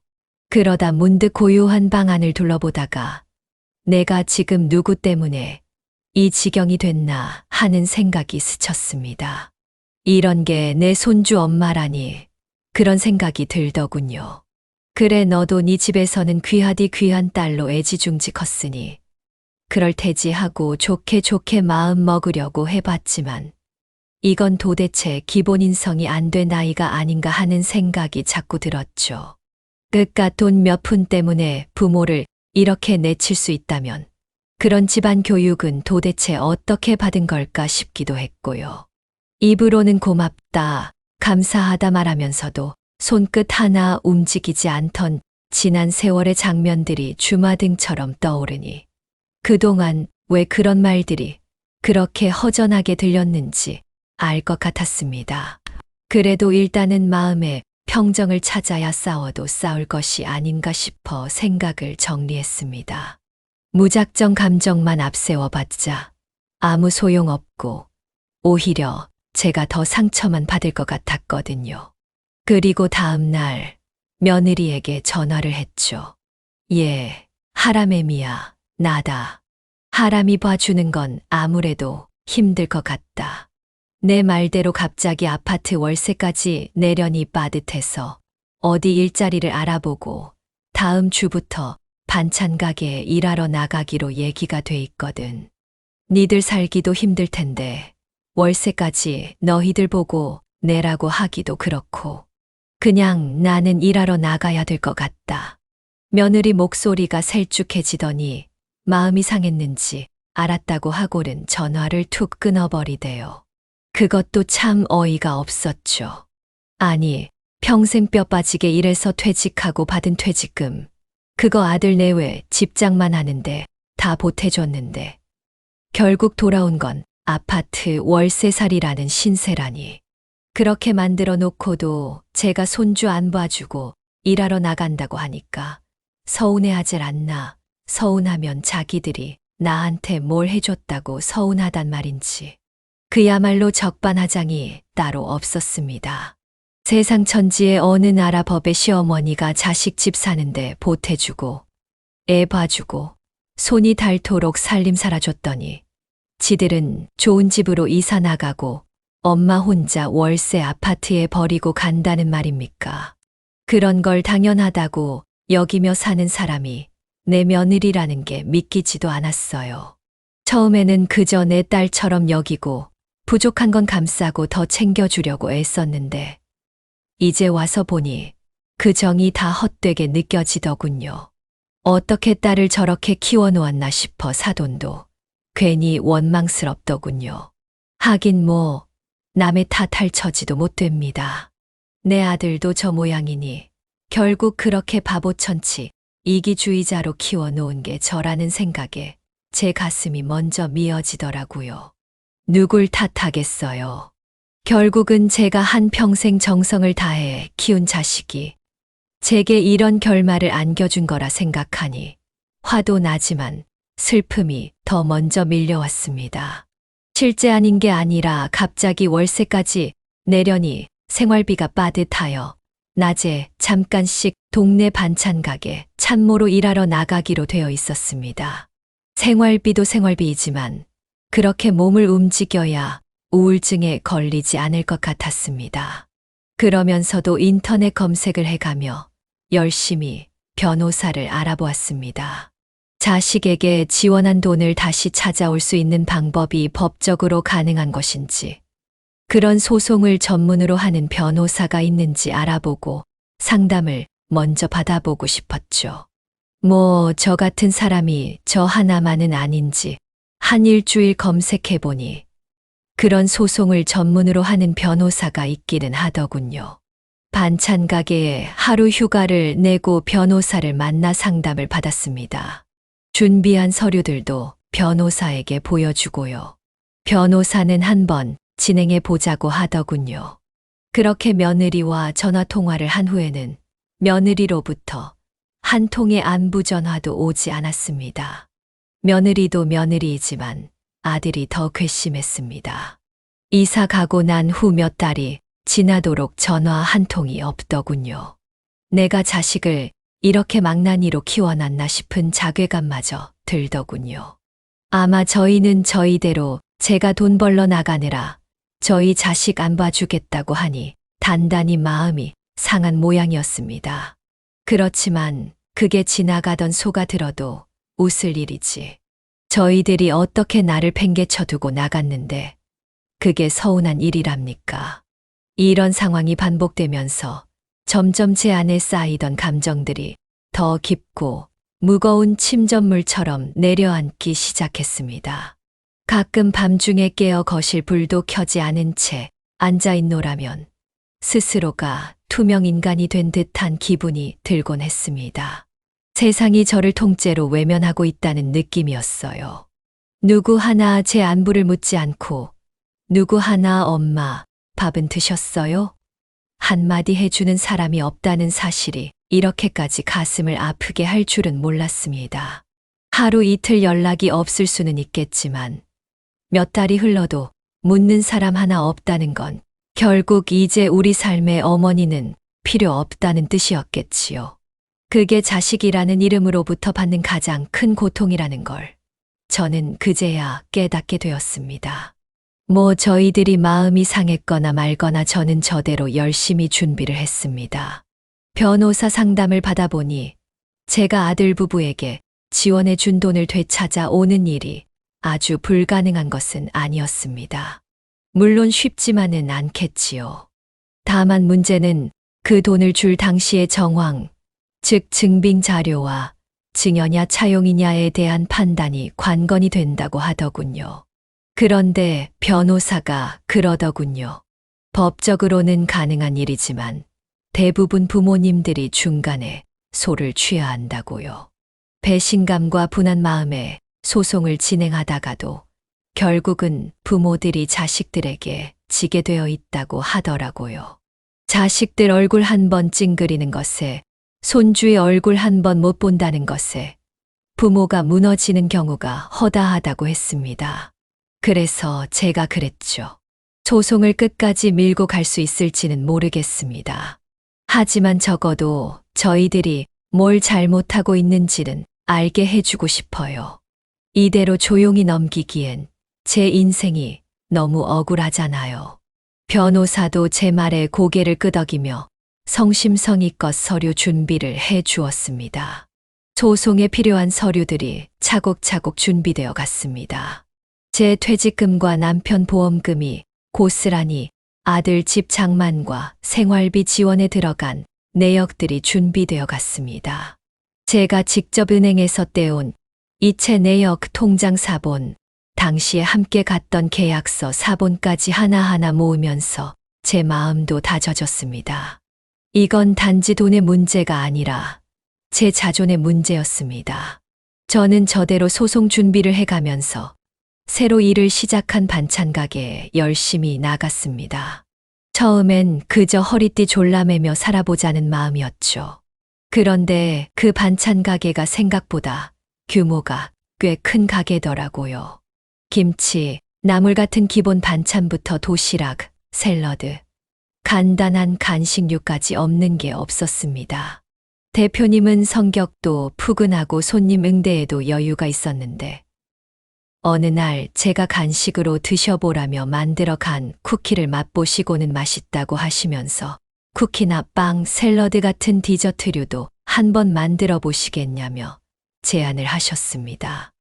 그러다 문득 고요한 방 안을 둘러보다가 내가 지금 누구 때문에 이 지경이 됐나 하는 생각이 스쳤습니다. 이런 게 내 손주 엄마라니 그런 생각이 들더군요. 그래 너도 네 집에서는 귀하디 귀한 딸로 애지중지 컸으니 그럴 테지 하고 좋게 좋게 마음 먹으려고 해봤지만 이건 도대체 기본 인성이 안 된 아이가 아닌가 하는 생각이 자꾸 들었죠. 그깟 돈 몇 푼 때문에 부모를 이렇게 내칠 수 있다면 그런 집안 교육은 도대체 어떻게 받은 걸까 싶기도 했고요. 입으로는 고맙다, 감사하다 말하면서도 손끝 하나 움직이지 않던 지난 세월의 장면들이 주마등처럼 떠오르니 그동안 왜 그런 말들이 그렇게 허전하게 들렸는지 알 것 같았습니다. 그래도 일단은 마음에 평정을 찾아야 싸워도 싸울 것이 아닌가 싶어 생각을 정리했습니다. 무작정 감정만 앞세워봤자 아무 소용없고 오히려 제가 더 상처만 받을 것 같았거든요. 그리고 다음 날 며느리에게 전화를 했죠. 예, 하람애미야, 나다. 하람이 봐주는 건 아무래도 힘들 것 같다. 내 말대로 갑자기 아파트 월세까지 내려니 빠듯해서 어디 일자리를 알아보고 다음 주부터 반찬 가게에 일하러 나가기로 얘기가 돼 있거든. 니들 살기도 힘들 텐데 월세까지 너희들 보고 내라고 하기도 그렇고 그냥 나는 일하러 나가야 될 것 같다. 며느리 목소리가 셀쭉해지더니 마음이 상했는지 알았다고 하고는 전화를 툭 끊어버리대요. 그것도 참 어이가 없었죠. 아니, 평생 뼈 빠지게 일해서 퇴직하고 받은 퇴직금, 그거 아들 내외 집장만 하는데 다 보태줬는데 결국 돌아온 건 아파트 월세살이라는 신세라니. 그렇게 만들어 놓고도 제가 손주 안 봐주고 일하러 나간다고 하니까 서운해하질 않나. 서운하면 자기들이 나한테 뭘 해줬다고 서운하단 말인지. 그야말로 적반하장이 따로 없었습니다. 세상 천지의 어느 나라 법의 시어머니가 자식 집 사는데 보태주고 애 봐주고 손이 닳도록 살림 살아줬더니 지들은 좋은 집으로 이사 나가고 엄마 혼자 월세 아파트에 버리고 간다는 말입니까? 그런 걸 당연하다고 여기며 사는 사람이 내 며느리라는 게 믿기지도 않았어요. 처음에는 그저 내 딸처럼 여기고 부족한 건 감싸고 더 챙겨주려고 애썼는데 이제 와서 보니 그 정이 다 헛되게 느껴지더군요. 어떻게 딸을 저렇게 키워놓았나 싶어 사돈도 괜히 원망스럽더군요. 하긴 남의 탓할 처지도 못 됩니다. 내 아들도 저 모양이니 결국 그렇게 바보천치 이기주의자로 키워놓은 게 저라는 생각에 제 가슴이 먼저 미어지더라고요. 누굴 탓하겠어요. 결국은 제가 한평생 정성을 다해 키운 자식이 제게 이런 결말을 안겨준 거라 생각하니 화도 나지만 슬픔이 더 먼저 밀려왔습니다. 실제 아닌 게 아니라 갑자기 월세까지 내려니 생활비가 빠듯하여 낮에 잠깐씩 동네 반찬 가게 참모로 일하러 나가기로 되어 있었습니다. 생활비도 생활비이지만 그렇게 몸을 움직여야 우울증에 걸리지 않을 것 같았습니다. 그러면서도 인터넷 검색을 해가며 열심히 변호사를 알아보았습니다. 자식에게 지원한 돈을 다시 찾아올 수 있는 방법이 법적으로 가능한 것인지, 그런 소송을 전문으로 하는 변호사가 있는지 알아보고 상담을 먼저 받아보고 싶었죠. 저 같은 사람이 저 하나만은 아닌지 한 일주일 검색해보니 그런 소송을 전문으로 하는 변호사가 있기는 하더군요. 반찬 가게에 하루 휴가를 내고 변호사를 만나 상담을 받았습니다. 준비한 서류들도 변호사에게 보여주고요. 변호사는 한번 진행해 보자고 하더군요. 그렇게 며느리와 전화 통화를 한 후에는 며느리로부터 한 통의 안부 전화도 오지 않았습니다. 며느리도 며느리이지만 아들이 더 괘씸했습니다. 이사 가고 난 후 몇 달이 지나도록 전화 한 통이 없더군요. 내가 자식을 이렇게 망나니로 키워놨나 싶은 자괴감마저 들더군요. 아마 저희는 저희대로 제가 돈 벌러 나가느라 저희 자식 안 봐주겠다고 하니 단단히 마음이 상한 모양이었습니다. 그렇지만 그게 지나가던 소가 들어도 웃을 일이지. 저희들이 어떻게 나를 팽개쳐두고 나갔는데 그게 서운한 일이랍니까? 이런 상황이 반복되면서 점점 제 안에 쌓이던 감정들이 더 깊고 무거운 침전물처럼 내려앉기 시작했습니다. 가끔 밤중에 깨어 거실 불도 켜지 않은 채 앉아있노라면 스스로가 투명 인간이 된 듯한 기분이 들곤 했습니다. 세상이 저를 통째로 외면하고 있다는 느낌이었어요. 누구 하나 제 안부를 묻지 않고 누구 하나 엄마 밥은 드셨어요? 한마디 해주는 사람이 없다는 사실이 이렇게까지 가슴을 아프게 할 줄은 몰랐습니다. 하루 이틀 연락이 없을 수는 있겠지만 몇 달이 흘러도 묻는 사람 하나 없다는 건 결국 이제 우리 삶의 어머니는 필요 없다는 뜻이었겠지요. 그게 자식이라는 이름으로부터 받는 가장 큰 고통이라는 걸 저는 그제야 깨닫게 되었습니다. 저희들이 마음이 상했거나 말거나 저는 저대로 열심히 준비를 했습니다. 변호사 상담을 받아보니 제가 아들 부부에게 지원해 준 돈을 되찾아 오는 일이 아주 불가능한 것은 아니었습니다. 물론 쉽지만은 않겠지요. 다만 문제는 그 돈을 줄 당시의 정황, 즉 증빙 자료와 증여냐 차용이냐에 대한 판단이 관건이 된다고 하더군요. 그런데 변호사가 그러더군요. 법적으로는 가능한 일이지만 대부분 부모님들이 중간에 소를 취해야 한다고요. 배신감과 분한 마음에 소송을 진행하다가도 결국은 부모들이 자식들에게 지게 되어 있다고 하더라고요. 자식들 얼굴 한 번 찡그리는 것에, 손주의 얼굴 한 번 못 본다는 것에 부모가 무너지는 경우가 허다하다고 했습니다. 그래서 제가 그랬죠. 소송을 끝까지 밀고 갈 수 있을지는 모르겠습니다. 하지만 적어도 저희들이 뭘 잘못하고 있는지는 알게 해주고 싶어요. 이대로 조용히 넘기기엔 제 인생이 너무 억울하잖아요. 변호사도 제 말에 고개를 끄덕이며 성심성의껏 서류 준비를 해 주었습니다. 소송에 필요한 서류들이 차곡차곡 준비되어 갔습니다. 제 퇴직금과 남편 보험금이 고스란히 아들 집 장만과 생활비 지원에 들어간 내역들이 준비되어 갔습니다. 제가 직접 은행에서 떼온 이체 내역 통장 사본, 당시에 함께 갔던 계약서 사본까지 하나하나 모으면서 제 마음도 다져졌습니다. 이건 단지 돈의 문제가 아니라 제 자존의 문제였습니다. 저는 저대로 소송 준비를 해가면서 새로 일을 시작한 반찬 가게에 열심히 나갔습니다. 처음엔 그저 허리띠 졸라매며 살아보자는 마음이었죠. 그런데 그 반찬 가게가 생각보다 규모가 꽤 큰 가게더라고요. 김치, 나물 같은 기본 반찬부터 도시락, 샐러드, 간단한 간식류까지 없는 게 없었습니다. 대표님은 성격도 푸근하고 손님 응대에도 여유가 있었는데 어느 날 제가 간식으로 드셔보라며 만들어 간 쿠키를 맛보시고는 맛있다고 하시면서 쿠키나 빵, 샐러드 같은 디저트류도 한번 만들어 보시겠냐며 제안을 하셨습니다.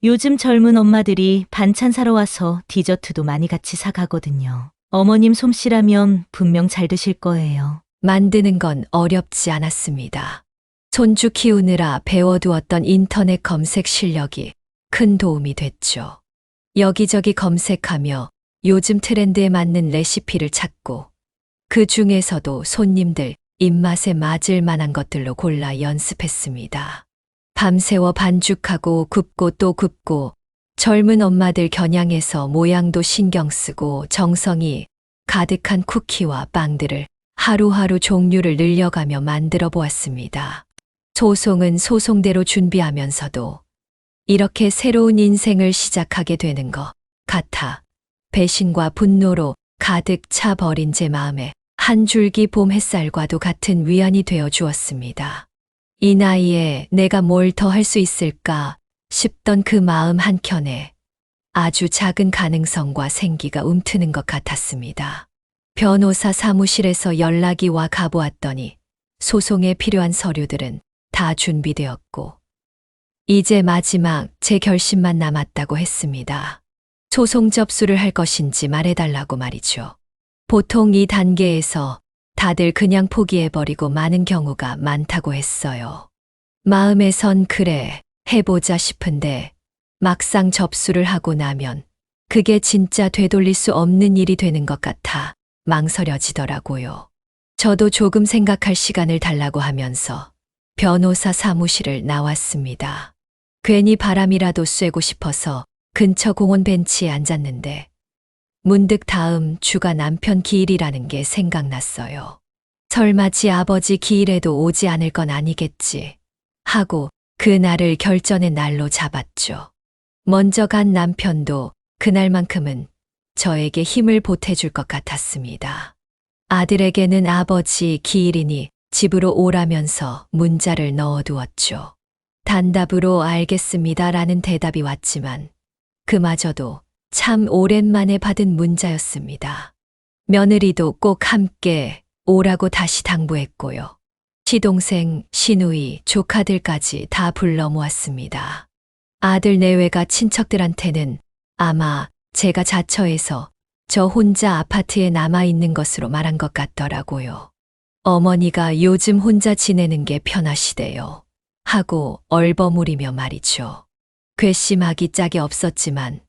요즘 젊은 엄마들이 반찬 사러 와서 디저트도 많이 같이 사가거든요. 어머님 솜씨라면 분명 잘 드실 거예요. 만드는 건 어렵지 않았습니다. 손주 키우느라 배워두었던 인터넷 검색 실력이 큰 도움이 됐죠. 여기저기 검색하며 요즘 트렌드에 맞는 레시피를 찾고 그 중에서도 손님들 입맛에 맞을 만한 것들로 골라 연습했습니다. 밤새워 반죽하고 굽고 또 굽고 젊은 엄마들 겨냥해서 모양도 신경 쓰고 정성이 가득한 쿠키와 빵들을 하루하루 종류를 늘려가며 만들어 보았습니다. 소송은 소송대로 준비하면서도 이렇게 새로운 인생을 시작하게 되는 것 같아 배신과 분노로 가득 차 버린 제 마음에 한 줄기 봄 햇살과도 같은 위안이 되어 주었습니다. 이 나이에 내가 뭘 더 할 수 있을까 싶던 그 마음 한켠에 아주 작은 가능성과 생기가 움트는 것 같았습니다. 변호사 사무실에서 연락이 와 가보았더니 소송에 필요한 서류들은 다 준비되었고 이제 마지막 제 결심만 남았다고 했습니다. 소송 접수를 할 것인지 말해달라고 말이죠. 보통 이 단계에서 다들 그냥 포기해버리고 마는 경우가 많다고 했어요. 마음에선 그래, 해보자 싶은데 막상 접수를 하고 나면 그게 진짜 되돌릴 수 없는 일이 되는 것 같아 망설여지더라고요. 저도 조금 생각할 시간을 달라고 하면서 변호사 사무실을 나왔습니다. 괜히 바람이라도 쐬고 싶어서 근처 공원 벤치에 앉았는데 문득 다음 주가 남편 기일이라는 게 생각났어요. 설마 지 아버지 기일에도 오지 않을 건 아니겠지 하고 그날을 결전의 날로 잡았죠. 먼저 간 남편도 그날만큼은 저에게 힘을 보태줄 것 같았습니다. 아들에게는 아버지 기일이니 집으로 오라면서 문자를 넣어두었죠. 단답으로 알겠습니다라는 대답이 왔지만 그마저도 참 오랜만에 받은 문자였습니다. 며느리도 꼭 함께 오라고 다시 당부했고요. 시동생, 시누이, 조카들까지 다 불러 모았습니다. 아들 내외가 친척들한테는 아마 제가 자처해서 저 혼자 아파트에 남아있는 것으로 말한 것 같더라고요. 어머니가 요즘 혼자 지내는 게 편하시대요. 하고 얼버무리며 말이죠. 괘씸하기 짝이 없었지만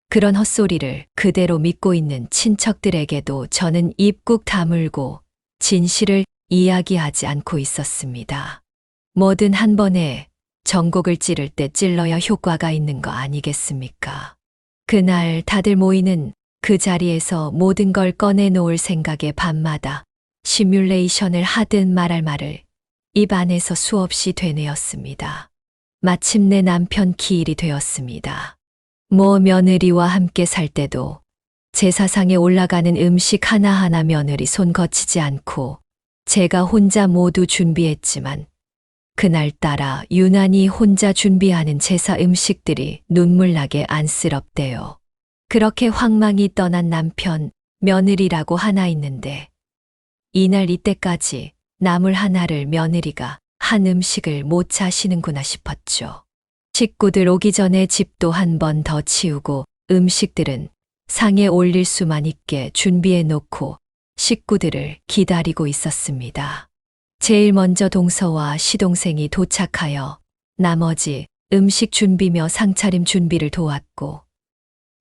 그런 헛소리를 그대로 믿고 있는 친척들에게도 저는 입 꾹 다물고 진실을 이야기하지 않고 있었습니다. 뭐든 한 번에 전곡을 찌를 때 찔러야 효과가 있는 거 아니겠습니까? 그날 다들 모이는 그 자리에서 모든 걸 꺼내놓을 생각에 밤마다 시뮬레이션을 하듯 말할 말을 입 안에서 수없이 되뇌었습니다. 마침내 남편 기일이 되었습니다. 며느리와 함께 살 때도 제사상에 올라가는 음식 하나하나 며느리 손 거치지 않고 제가 혼자 모두 준비했지만 그날따라 유난히 혼자 준비하는 제사 음식들이 눈물나게 안쓰럽대요. 그렇게 황망이 떠난 남편, 며느리라고 하나 있는데 이날 이때까지 나물 하나를 며느리가 한 음식을 못 차시는구나 싶었죠. 식구들 오기 전에 집도 한 번 더 치우고 음식들은 상에 올릴 수만 있게 준비해 놓고 식구들을 기다리고 있었습니다. 제일 먼저 동서와 시동생이 도착하여 나머지 음식 준비며 상차림 준비를 도왔고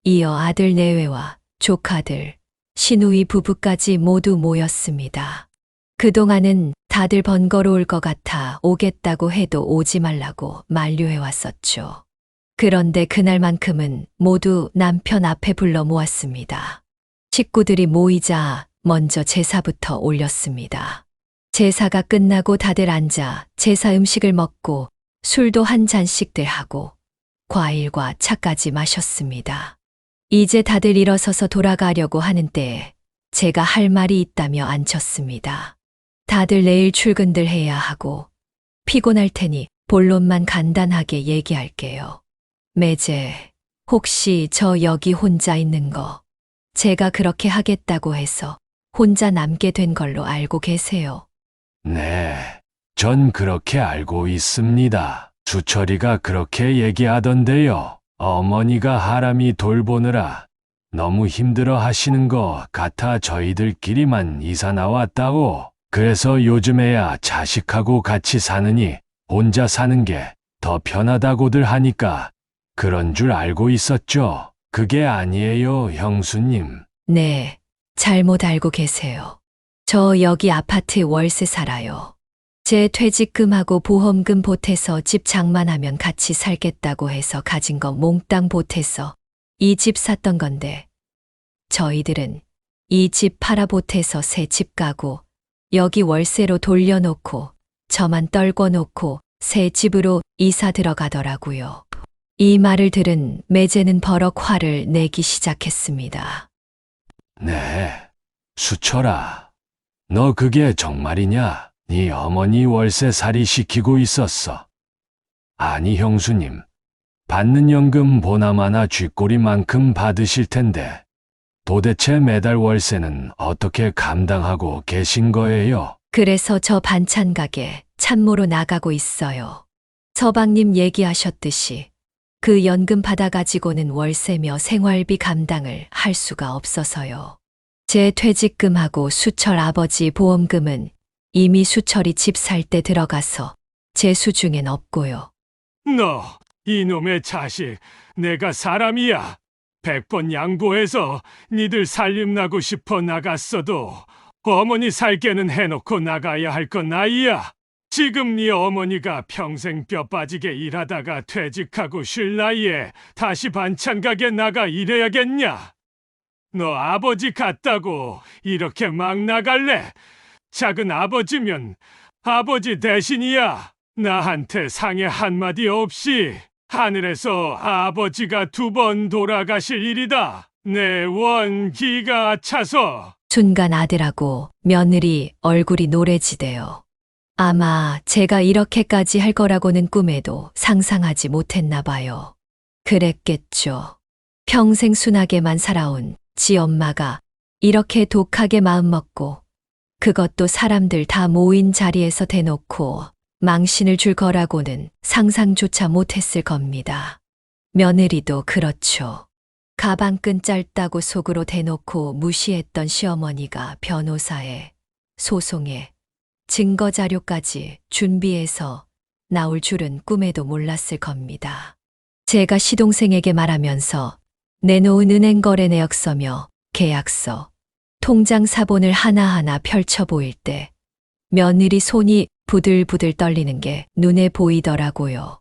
이어 아들 내외와 조카들, 시누이 부부까지 모두 모였습니다. 그동안은 다들 번거로울 것 같아 오겠다고 해도 오지 말라고 만류해 왔었죠. 그런데 그날만큼은 모두 남편 앞에 불러 모았습니다. 식구들이 모이자 먼저 제사부터 올렸습니다. 제사가 끝나고 다들 앉아 제사 음식을 먹고 술도 한 잔씩들 하고 과일과 차까지 마셨습니다. 이제 다들 일어서서 돌아가려고 하는 때에 제가 할 말이 있다며 앉혔습니다. 다들 내일 출근들 해야 하고 피곤할 테니 본론만 간단하게 얘기할게요. 매제 혹시 저 여기 혼자 있는 거 제가 그렇게 하겠다고 해서 혼자 남게 된 걸로 알고 계세요. 네, 전 그렇게 알고 있습니다. 수철이가 그렇게 얘기하던데요. 어머니가 하람이 돌보느라 너무 힘들어 하시는 것 같아 저희들끼리만 이사 나왔다고. 그래서 요즘에야 자식하고 같이 사느니 혼자 사는 게 더 편하다고들 하니까 그런 줄 알고 있었죠. 그게 아니에요, 형수님. 네, 잘못 알고 계세요. 저 여기 아파트 월세 살아요. 제 퇴직금하고 보험금 보태서 집 장만하면 같이 살겠다고 해서 가진 거 몽땅 보태서 이 집 샀던 건데, 저희들은 이 집 팔아 보태서 새 집 가고 여기 월세로 돌려놓고 저만 떨궈 놓고 새 집으로 이사 들어가더라고요. 이 말을 들은 매제는 버럭 화를 내기 시작했습니다. 네, 수철아, 너 그게 정말이냐? 네 어머니 월세살이 시키고 있었어. 아니 형수님, 받는 연금 보나마나 쥐꼬리만큼 받으실 텐데 도대체 매달 월세는 어떻게 감당하고 계신 거예요? 그래서 저 반찬 가게 참모로 나가고 있어요. 서방님 얘기하셨듯이 그 연금 받아가지고는 월세며 생활비 감당을 할 수가 없어서요. 제 퇴직금하고 수철 아버지 보험금은 이미 수철이 집 살 때 들어가서 제 수중엔 없고요. 너, 이놈의 자식, 내가 사람이야. 100번 양보해서 니들 살림나고 싶어 나갔어도 어머니 살게는 해놓고 나가야 할 건 아이야. 지금 네 어머니가 평생 뼈 빠지게 일하다가 퇴직하고 쉴 나이에 다시 반찬 가게 나가 일해야겠냐? 너 아버지 같다고 이렇게 막 나갈래? 작은 아버지면 아버지 대신이야. 나한테 상해 한마디 없이 하늘에서 아버지가 2번 돌아가실 일이다. 내 원기가 차서. 순간 아들하고 며느리 얼굴이 노래지대요. 아마 제가 이렇게까지 할 거라고는 꿈에도 상상하지 못했나 봐요. 그랬겠죠. 평생 순하게만 살아온 지 엄마가 이렇게 독하게 마음먹고 그것도 사람들 다 모인 자리에서 대놓고 망신을 줄 거라고는 상상조차 못했을 겁니다. 며느리도 그렇죠. 가방끈 짧다고 속으로 대놓고 무시했던 시어머니가 변호사에, 소송에, 증거자료까지 준비해서 나올 줄은 꿈에도 몰랐을 겁니다. 제가 시동생에게 말하면서 내놓은 은행 거래 내역서며 계약서, 통장 사본을 하나하나 펼쳐 보일 때 며느리 손이 부들부들 떨리는 게 눈에 보이더라고요.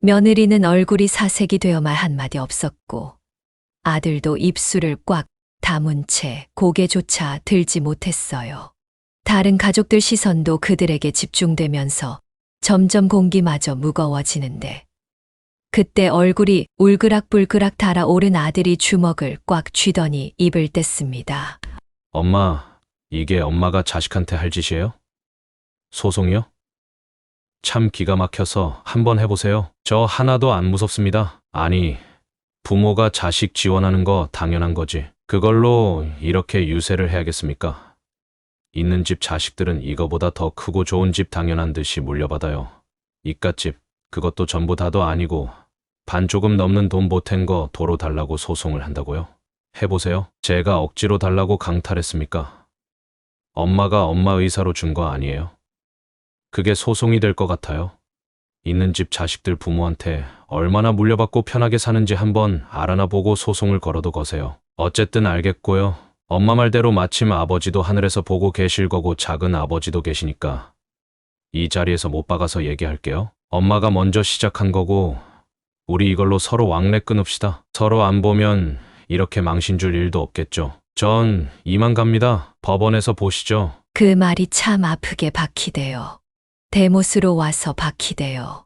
며느리는 얼굴이 사색이 되어 말 한마디 없었고 아들도 입술을 꽉 다문 채 고개조차 들지 못했어요. 다른 가족들 시선도 그들에게 집중되면서 점점 공기마저 무거워지는데 그때 얼굴이 울그락불그락 달아오른 아들이 주먹을 꽉 쥐더니 입을 뗐습니다. 엄마, 이게 엄마가 자식한테 할 짓이에요? 소송이요? 참 기가 막혀서 한번 해보세요. 저 하나도 안 무섭습니다. 아니, 부모가 자식 지원하는 거 당연한 거지. 그걸로 이렇게 유세를 해야겠습니까? 있는 집 자식들은 이거보다 더 크고 좋은 집 당연한 듯이 물려받아요. 이깟집, 그것도 전부 다도 아니고 반 조금 넘는 돈 보탠 거 도로 달라고 소송을 한다고요? 해보세요. 제가 억지로 달라고 강탈했습니까? 엄마가 엄마 의사로 준 거 아니에요? 그게 소송이 될 것 같아요. 있는 집 자식들 부모한테 얼마나 물려받고 편하게 사는지 한번 알아나 보고 소송을 걸어도 거세요. 어쨌든 알겠고요. 엄마 말대로 마침 아버지도 하늘에서 보고 계실 거고 작은 아버지도 계시니까 이 자리에서 못 박아서 얘기할게요. 엄마가 먼저 시작한 거고 우리 이걸로 서로 왕래 끊읍시다. 서로 안 보면 이렇게 망신 줄 일도 없겠죠. 전 이만 갑니다. 법원에서 보시죠. 그 말이 참 아프게 박히대요. 대못으로 와서 박히대요.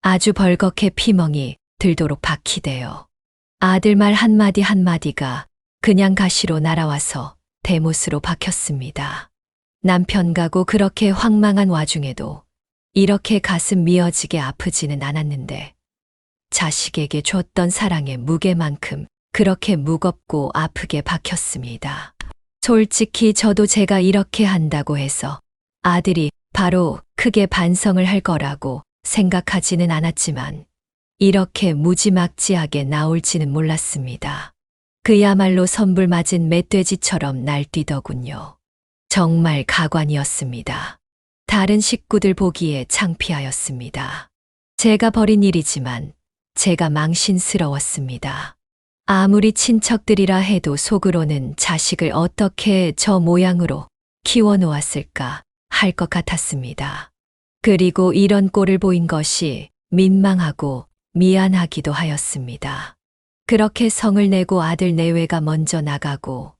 아주 벌겋게 피멍이 들도록 박히대요. 아들 말 한마디 한마디가 그냥 가시로 날아와서 대못으로 박혔습니다. 남편 가고 그렇게 황망한 와중에도 이렇게 가슴 미어지게 아프지는 않았는데 자식에게 줬던 사랑의 무게만큼 그렇게 무겁고 아프게 박혔습니다. 솔직히 저도 제가 이렇게 한다고 해서 아들이 바로 크게 반성을 할 거라고 생각하지는 않았지만 이렇게 무지막지하게 나올지는 몰랐습니다. 그야말로 선불 맞은 멧돼지처럼 날뛰더군요. 정말 가관이었습니다. 다른 식구들 보기에 창피하였습니다. 제가 벌인 일이지만 제가 망신스러웠습니다. 아무리 친척들이라 해도 속으로는 자식을 어떻게 저 모양으로 키워놓았을까 할 것 같았습니다. 그리고 이런 꼴을 보인 것이 민망하고 미안하기도 하였습니다. 그렇게 성을 내고 아들 내외가 먼저 나가고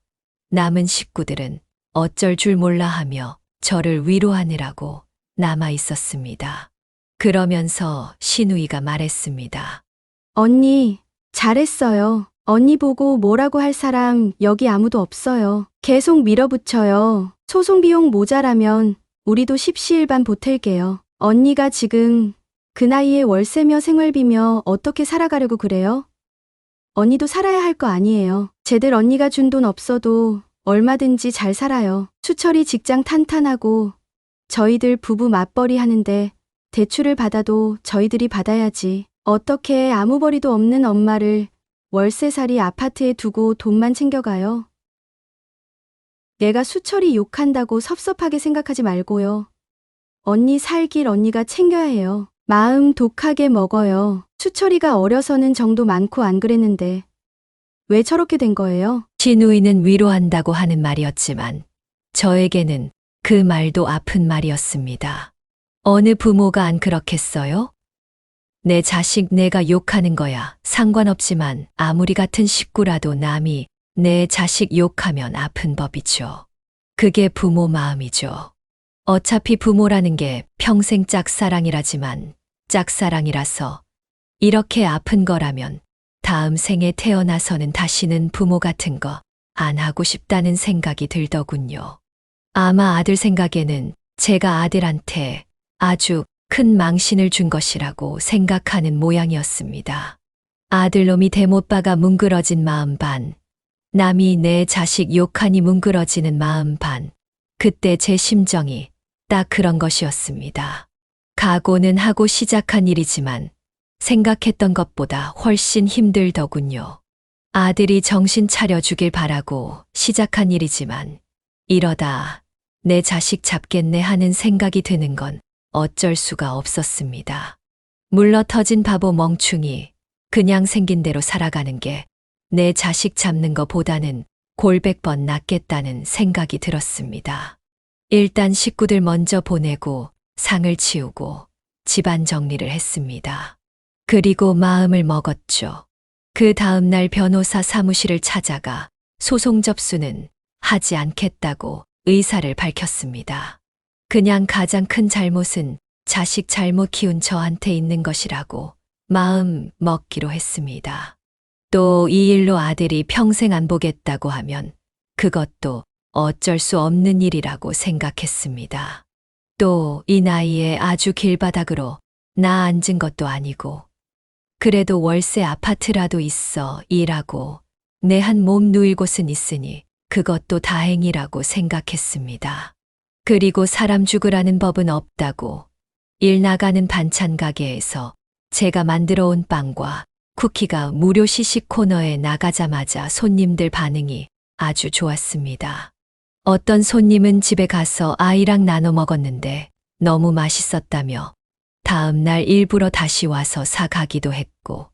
남은 식구들은 어쩔 줄 몰라 하며 저를 위로하느라고 남아 있었습니다. 그러면서 시누이가 말했습니다. 언니, 잘했어요. 언니 보고 뭐라고 할 사람 여기 아무도 없어요. 계속 밀어붙여요. 소송 비용 모자라면 우리도 십시일반 보탤게요. 언니가 지금 그 나이에 월세며 생활비며 어떻게 살아가려고 그래요? 언니도 살아야 할 거 아니에요. 쟤들 언니가 준 돈 없어도 얼마든지 잘 살아요. 수철이 직장 탄탄하고 저희들 부부 맞벌이 하는데 대출을 받아도 저희들이 받아야지. 어떻게 아무 벌이도 없는 엄마를 월세살이 아파트에 두고 돈만 챙겨가요? 내가 수철이 욕한다고 섭섭하게 생각하지 말고요. 언니 살 길 언니가 챙겨야 해요. 마음 독하게 먹어요. 수철이가 어려서는 정도 많고 안 그랬는데 왜 저렇게 된 거예요? 시누이는 위로한다고 하는 말이었지만 저에게는 그 말도 아픈 말이었습니다. 어느 부모가 안 그렇겠어요? 내 자식 내가 욕하는 거야 상관없지만 아무리 같은 식구라도 남이 내 자식 욕하면 아픈 법이죠. 그게 부모 마음이죠. 어차피 부모라는 게 평생 짝사랑이라지만 짝사랑이라서 이렇게 아픈 거라면 다음 생에 태어나서는 다시는 부모 같은 거 안 하고 싶다는 생각이 들더군요. 아마 아들 생각에는 제가 아들한테 아주 큰 망신을 준 것이라고 생각하는 모양이었습니다. 아들놈이 대못박아 뭉그러진 마음 반, 남이 내 자식 욕하니 뭉그러지는 마음 반, 그때 제 심정이 딱 그런 것이었습니다. 각오는 하고 시작한 일이지만 생각했던 것보다 훨씬 힘들더군요. 아들이 정신 차려주길 바라고 시작한 일이지만 이러다 내 자식 잡겠네 하는 생각이 드는 건 어쩔 수가 없었습니다. 물러터진 바보 멍충이 그냥 생긴 대로 살아가는 게 내 자식 잡는 것보다는 골백 번 낫겠다는 생각이 들었습니다. 일단 식구들 먼저 보내고 상을 치우고 집안 정리를 했습니다. 그리고 마음을 먹었죠. 그 다음 날 변호사 사무실을 찾아가 소송 접수는 하지 않겠다고 의사를 밝혔습니다. 그냥 가장 큰 잘못은 자식 잘못 키운 저한테 있는 것이라고 마음 먹기로 했습니다. 또 이 일로 아들이 평생 안 보겠다고 하면 그것도 어쩔 수 없는 일이라고 생각했습니다. 또 이 나이에 아주 길바닥으로 나 앉은 것도 아니고 그래도 월세 아파트라도 있어 일하고 내 한 몸 누일 곳은 있으니 그것도 다행이라고 생각했습니다. 그리고 사람 죽으라는 법은 없다고 일 나가는 반찬 가게에서 제가 만들어 온 빵과 쿠키가 무료 시식 코너에 나가자마자 손님들 반응이 아주 좋았습니다. 어떤 손님은 집에 가서 아이랑 나눠 먹었는데 너무 맛있었다며 다음 날 일부러 다시 와서 사가기도 했고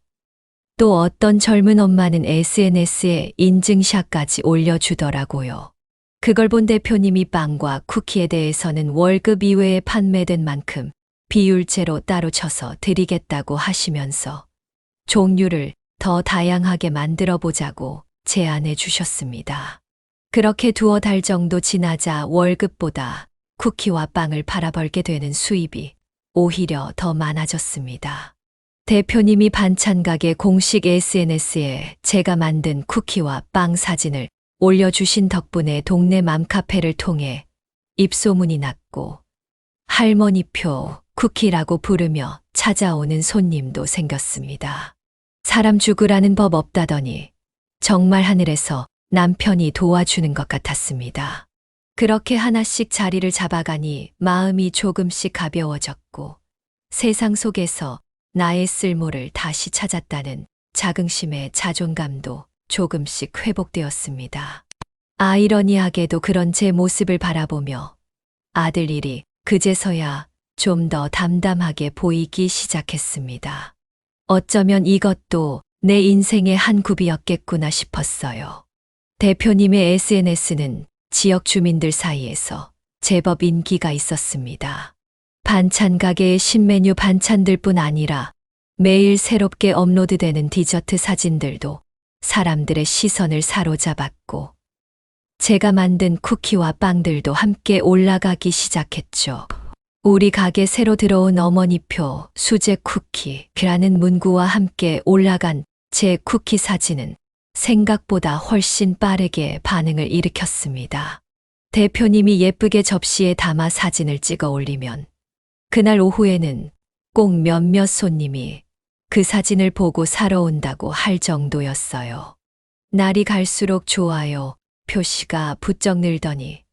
또 어떤 젊은 엄마는 SNS에 인증샷까지 올려주더라고요. 그걸 본 대표님이 빵과 쿠키에 대해서는 월급 이외에 판매된 만큼 비율제로 따로 쳐서 드리겠다고 하시면서 종류를 더 다양하게 만들어 보자고 제안해 주셨습니다. 그렇게 두어 달 정도 지나자 월급보다 쿠키와 빵을 팔아벌게 되는 수입이 오히려 더 많아졌습니다. 대표님이 반찬 가게 공식 SNS에 제가 만든 쿠키와 빵 사진을 올려주신 덕분에 동네 맘카페를 통해 입소문이 났고 할머니표 쿠키라고 부르며 찾아오는 손님도 생겼습니다. 사람 죽으라는 법 없다더니 정말 하늘에서 남편이 도와주는 것 같았습니다. 그렇게 하나씩 자리를 잡아가니 마음이 조금씩 가벼워졌고 세상 속에서 나의 쓸모를 다시 찾았다는 자긍심의 자존감도 조금씩 회복되었습니다. 아이러니하게도 그런 제 모습을 바라보며 아들 일이 그제서야 좀 더 담담하게 보이기 시작했습니다. 어쩌면 이것도 내 인생의 한 굽이었겠구나 싶었어요. 대표님의 SNS는 지역 주민들 사이에서 제법 인기가 있었습니다. 반찬 가게의 신메뉴 반찬들뿐 아니라 매일 새롭게 업로드되는 디저트 사진들도 사람들의 시선을 사로잡았고 제가 만든 쿠키와 빵들도 함께 올라가기 시작했죠. 우리 가게 새로 들어온 어머니표 수제 쿠키라는 문구와 함께 올라간 제 쿠키 사진은 생각보다 훨씬 빠르게 반응을 일으켰습니다. 대표님이 예쁘게 접시에 담아 사진을 찍어 올리면 그날 오후에는 꼭 몇몇 손님이 그 사진을 보고 사러 온다고 할 정도였어요. 날이 갈수록 좋아요 표시가 부쩍 늘더니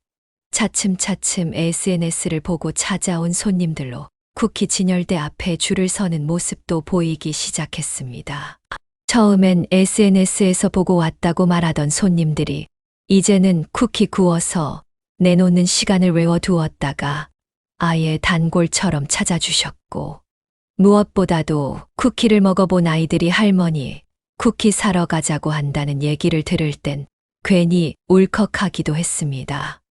차츰차츰 SNS를 보고 찾아온 손님들로 쿠키 진열대 앞에 줄을 서는 모습도 보이기 시작했습니다. 처음엔 SNS에서 보고 왔다고 말하던 손님들이 이제는 쿠키 구워서 내놓는 시간을 외워두었다가 아예 단골처럼 찾아주셨고 무엇보다도 쿠키를 먹어본 아이들이 할머니 쿠키 사러 가자고 한다는 얘기를 들을 땐 괜히 울컥하기도 했습니다.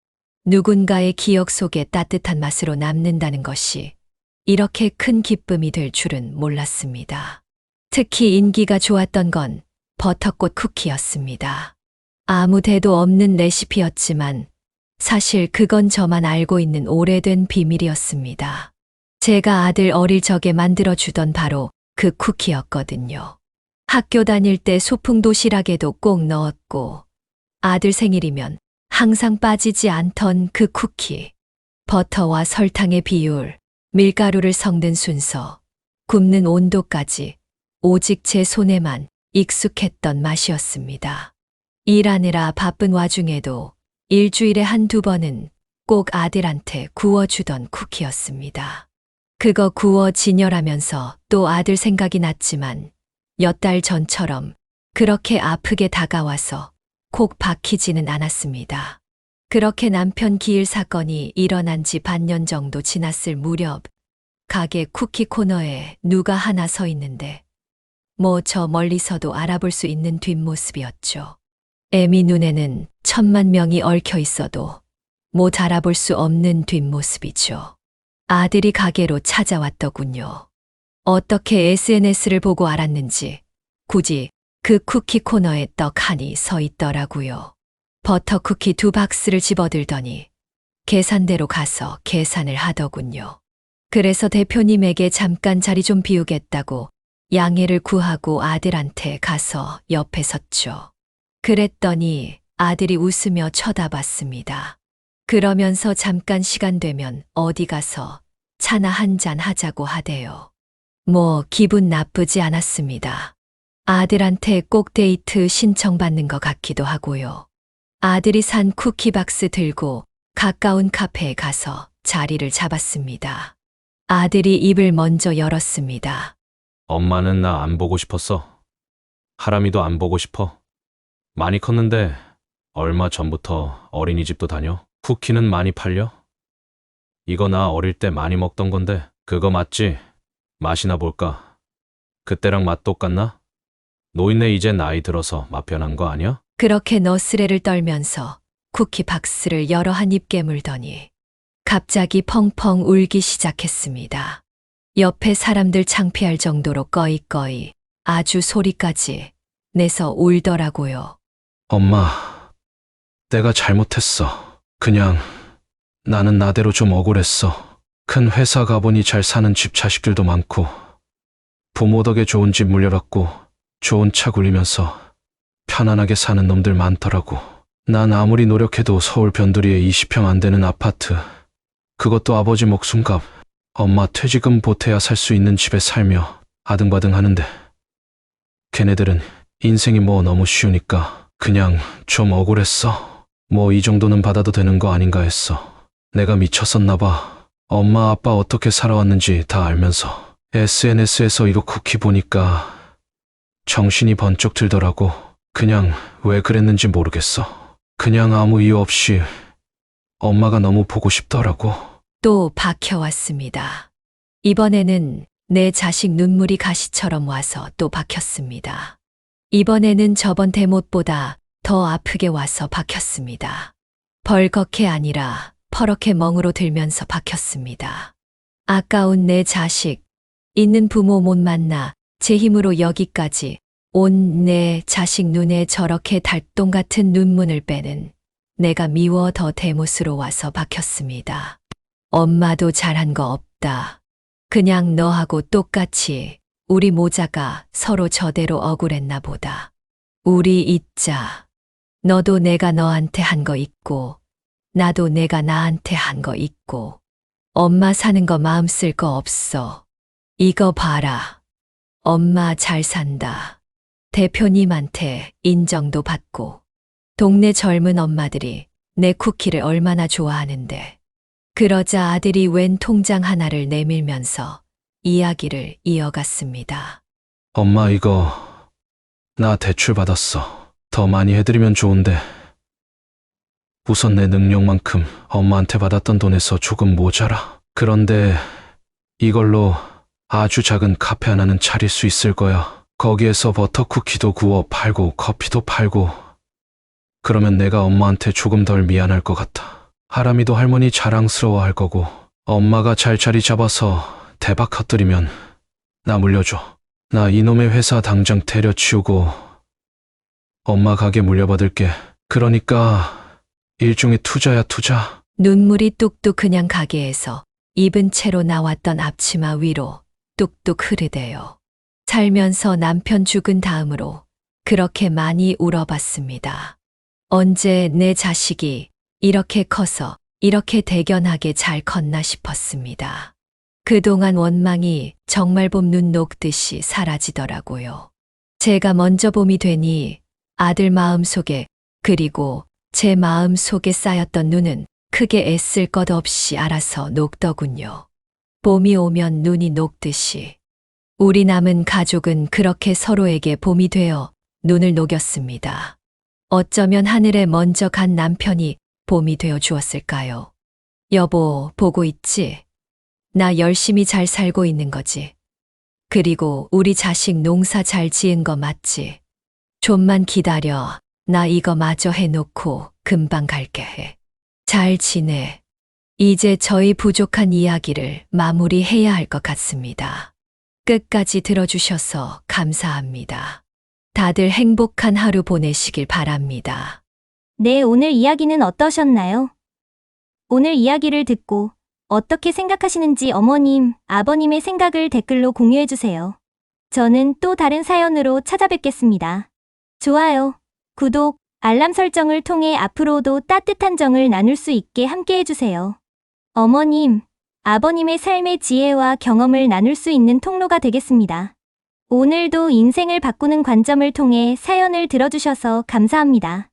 누군가의 기억 속에 따뜻한 맛으로 남는다는 것이 이렇게 큰 기쁨이 될 줄은 몰랐습니다. 특히 인기가 좋았던 건 버터꽃 쿠키였습니다. 아무 데도 없는 레시피였지만 사실 그건 저만 알고 있는 오래된 비밀이었습니다. 제가 아들 어릴 적에 만들어주던 바로 그 쿠키였거든요. 학교 다닐 때 소풍 도시락에도 꼭 넣었고 아들 생일이면 항상 빠지지 않던 그 쿠키. 버터와 설탕의 비율, 밀가루를 섞는 순서, 굽는 온도까지 오직 제 손에만 익숙했던 맛이었습니다. 일하느라 바쁜 와중에도 일주일에 한두 번은 꼭 아들한테 구워주던 쿠키였습니다. 그거 구워 진열하면서 또 아들 생각이 났지만 몇 달 전처럼 그렇게 아프게 다가와서 콕 박히지는 않았습니다. 그렇게 남편 기일 사건이 일어난 지 반년 정도 지났을 무렵 가게 쿠키 코너에 누가 하나 서 있는데 저 멀리서도 알아볼 수 있는 뒷모습이었죠. 애미 눈에는 10,000,000명이 얽혀 있어도 못 알아볼 수 없는 뒷모습이죠. 아들이 가게로 찾아왔더군요. 어떻게 SNS를 보고 알았는지 굳이 그 쿠키 코너에 떡하니 서 있더라고요. 버터 쿠키 2박스를 집어들더니 계산대로 가서 계산을 하더군요. 그래서 대표님에게 잠깐 자리 좀 비우겠다고 양해를 구하고 아들한테 가서 옆에 섰죠. 그랬더니 아들이 웃으며 쳐다봤습니다. 그러면서 잠깐 시간 되면 어디 가서 차나 한잔 하자고 하대요. 기분 나쁘지 않았습니다. 아들한테 꼭 데이트 신청받는 것 같기도 하고요. 아들이 산 쿠키박스 들고 가까운 카페에 가서 자리를 잡았습니다. 아들이 입을 먼저 열었습니다. 엄마는 나 안 보고 싶었어. 하람이도 안 보고 싶어. 많이 컸는데 얼마 전부터 어린이집도 다녀. 쿠키는 많이 팔려? 이거 나 어릴 때 많이 먹던 건데 그거 맞지? 맛이나 볼까? 그때랑 맛 똑같나? 노인네 이제 나이 들어서 맛 변한 거 아니야? 그렇게 너스레를 떨면서 쿠키 박스를 여러 한 입 깨물더니 갑자기 펑펑 울기 시작했습니다. 옆에 사람들 창피할 정도로 꺼이꺼이 아주 소리까지 내서 울더라고요. 엄마, 내가 잘못했어. 그냥 나는 나대로 좀 억울했어. 큰 회사 가보니 잘 사는 집 자식들도 많고 부모 덕에 좋은 집 물려받고 좋은 차 굴리면서 편안하게 사는 놈들 많더라고. 난 아무리 노력해도 서울 변두리에 20평 안 되는 아파트, 그것도 아버지 목숨값 엄마 퇴직금 보태야 살 수 있는 집에 살며 아등바등 하는데 걔네들은 인생이 뭐 너무 쉬우니까 그냥 좀 억울했어. 뭐 이 정도는 받아도 되는 거 아닌가 했어. 내가 미쳤었나 봐. 엄마 아빠 어떻게 살아왔는지 다 알면서 SNS에서 이거 쿠키 보니까 정신이 번쩍 들더라고. 그냥 왜 그랬는지 모르겠어. 그냥 아무 이유 없이 엄마가 너무 보고 싶더라고. 또 박혀왔습니다. 이번에는 내 자식 눈물이 가시처럼 와서 또 박혔습니다. 이번에는 저번 대못보다 더 아프게 와서 박혔습니다. 벌겋게 아니라 퍼렇게 멍으로 들면서 박혔습니다. 아까운 내 자식, 있는 부모 못 만나 제 힘으로 여기까지 온 내 자식 눈에 저렇게 달동 같은 눈물을 빼는 내가 미워 더 대못으로 와서 박혔습니다. 엄마도 잘한 거 없다. 그냥 너하고 똑같이 우리 모자가 서로 저대로 억울했나 보다. 우리 잊자. 너도 내가 너한테 한 거 있고 나도 내가 나한테 한 거 있고 엄마 사는 거 마음 쓸 거 없어. 이거 봐라. 엄마 잘 산다. 대표님한테 인정도 받고 동네 젊은 엄마들이 내 쿠키를 얼마나 좋아하는데. 그러자 아들이 웬 통장 하나를 내밀면서 이야기를 이어갔습니다. 엄마 이거 나 대출 받았어. 더 많이 해드리면 좋은데 우선 내 능력만큼 엄마한테 받았던 돈에서 조금 모자라. 그런데 이걸로 아주 작은 카페 하나는 차릴 수 있을 거야. 거기에서 버터 쿠키도 구워 팔고 커피도 팔고. 그러면 내가 엄마한테 조금 덜 미안할 것 같아. 하람이도 할머니 자랑스러워할 거고 엄마가 잘 자리 잡아서 대박 터뜨리면 나 물려줘. 나 이놈의 회사 당장 때려치우고 엄마 가게 물려받을게. 그러니까 일종의 투자야 투자. 눈물이 뚝뚝 그냥 가게에서 입은 채로 나왔던 앞치마 위로 뚝뚝 흐르대요. 살면서 남편 죽은 다음으로 그렇게 많이 울어봤습니다. 언제 내 자식이 이렇게 커서 이렇게 대견하게 잘 컸나 싶었습니다. 그동안 원망이 정말 봄 눈 녹듯이 사라지더라고요. 제가 먼저 봄이 되니 아들 마음 속에 그리고 제 마음 속에 쌓였던 눈은 크게 애쓸 것 없이 알아서 녹더군요. 봄이 오면 눈이 녹듯이 우리 남은 가족은 그렇게 서로에게 봄이 되어 눈을 녹였습니다. 어쩌면 하늘에 먼저 간 남편이 봄이 되어 주었을까요? 여보, 보고 있지? 나 열심히 잘 살고 있는 거지. 그리고 우리 자식 농사 잘 지은 거 맞지? 좀만 기다려. 나 이거 마저 해놓고 금방 갈게 해. 잘 지내. 이제 저희 부족한 이야기를 마무리해야 할 것 같습니다. 끝까지 들어주셔서 감사합니다. 다들 행복한 하루 보내시길 바랍니다. 네, 오늘 이야기는 어떠셨나요? 오늘 이야기를 듣고 어떻게 생각하시는지 어머님, 아버님의 생각을 댓글로 공유해주세요. 저는 또 다른 사연으로 찾아뵙겠습니다. 좋아요, 구독, 알람 설정을 통해 앞으로도 따뜻한 정을 나눌 수 있게 함께해주세요. 어머님, 아버님의 삶의 지혜와 경험을 나눌 수 있는 통로가 되겠습니다. 오늘도 인생을 바꾸는 관점을 통해 사연을 들어주셔서 감사합니다.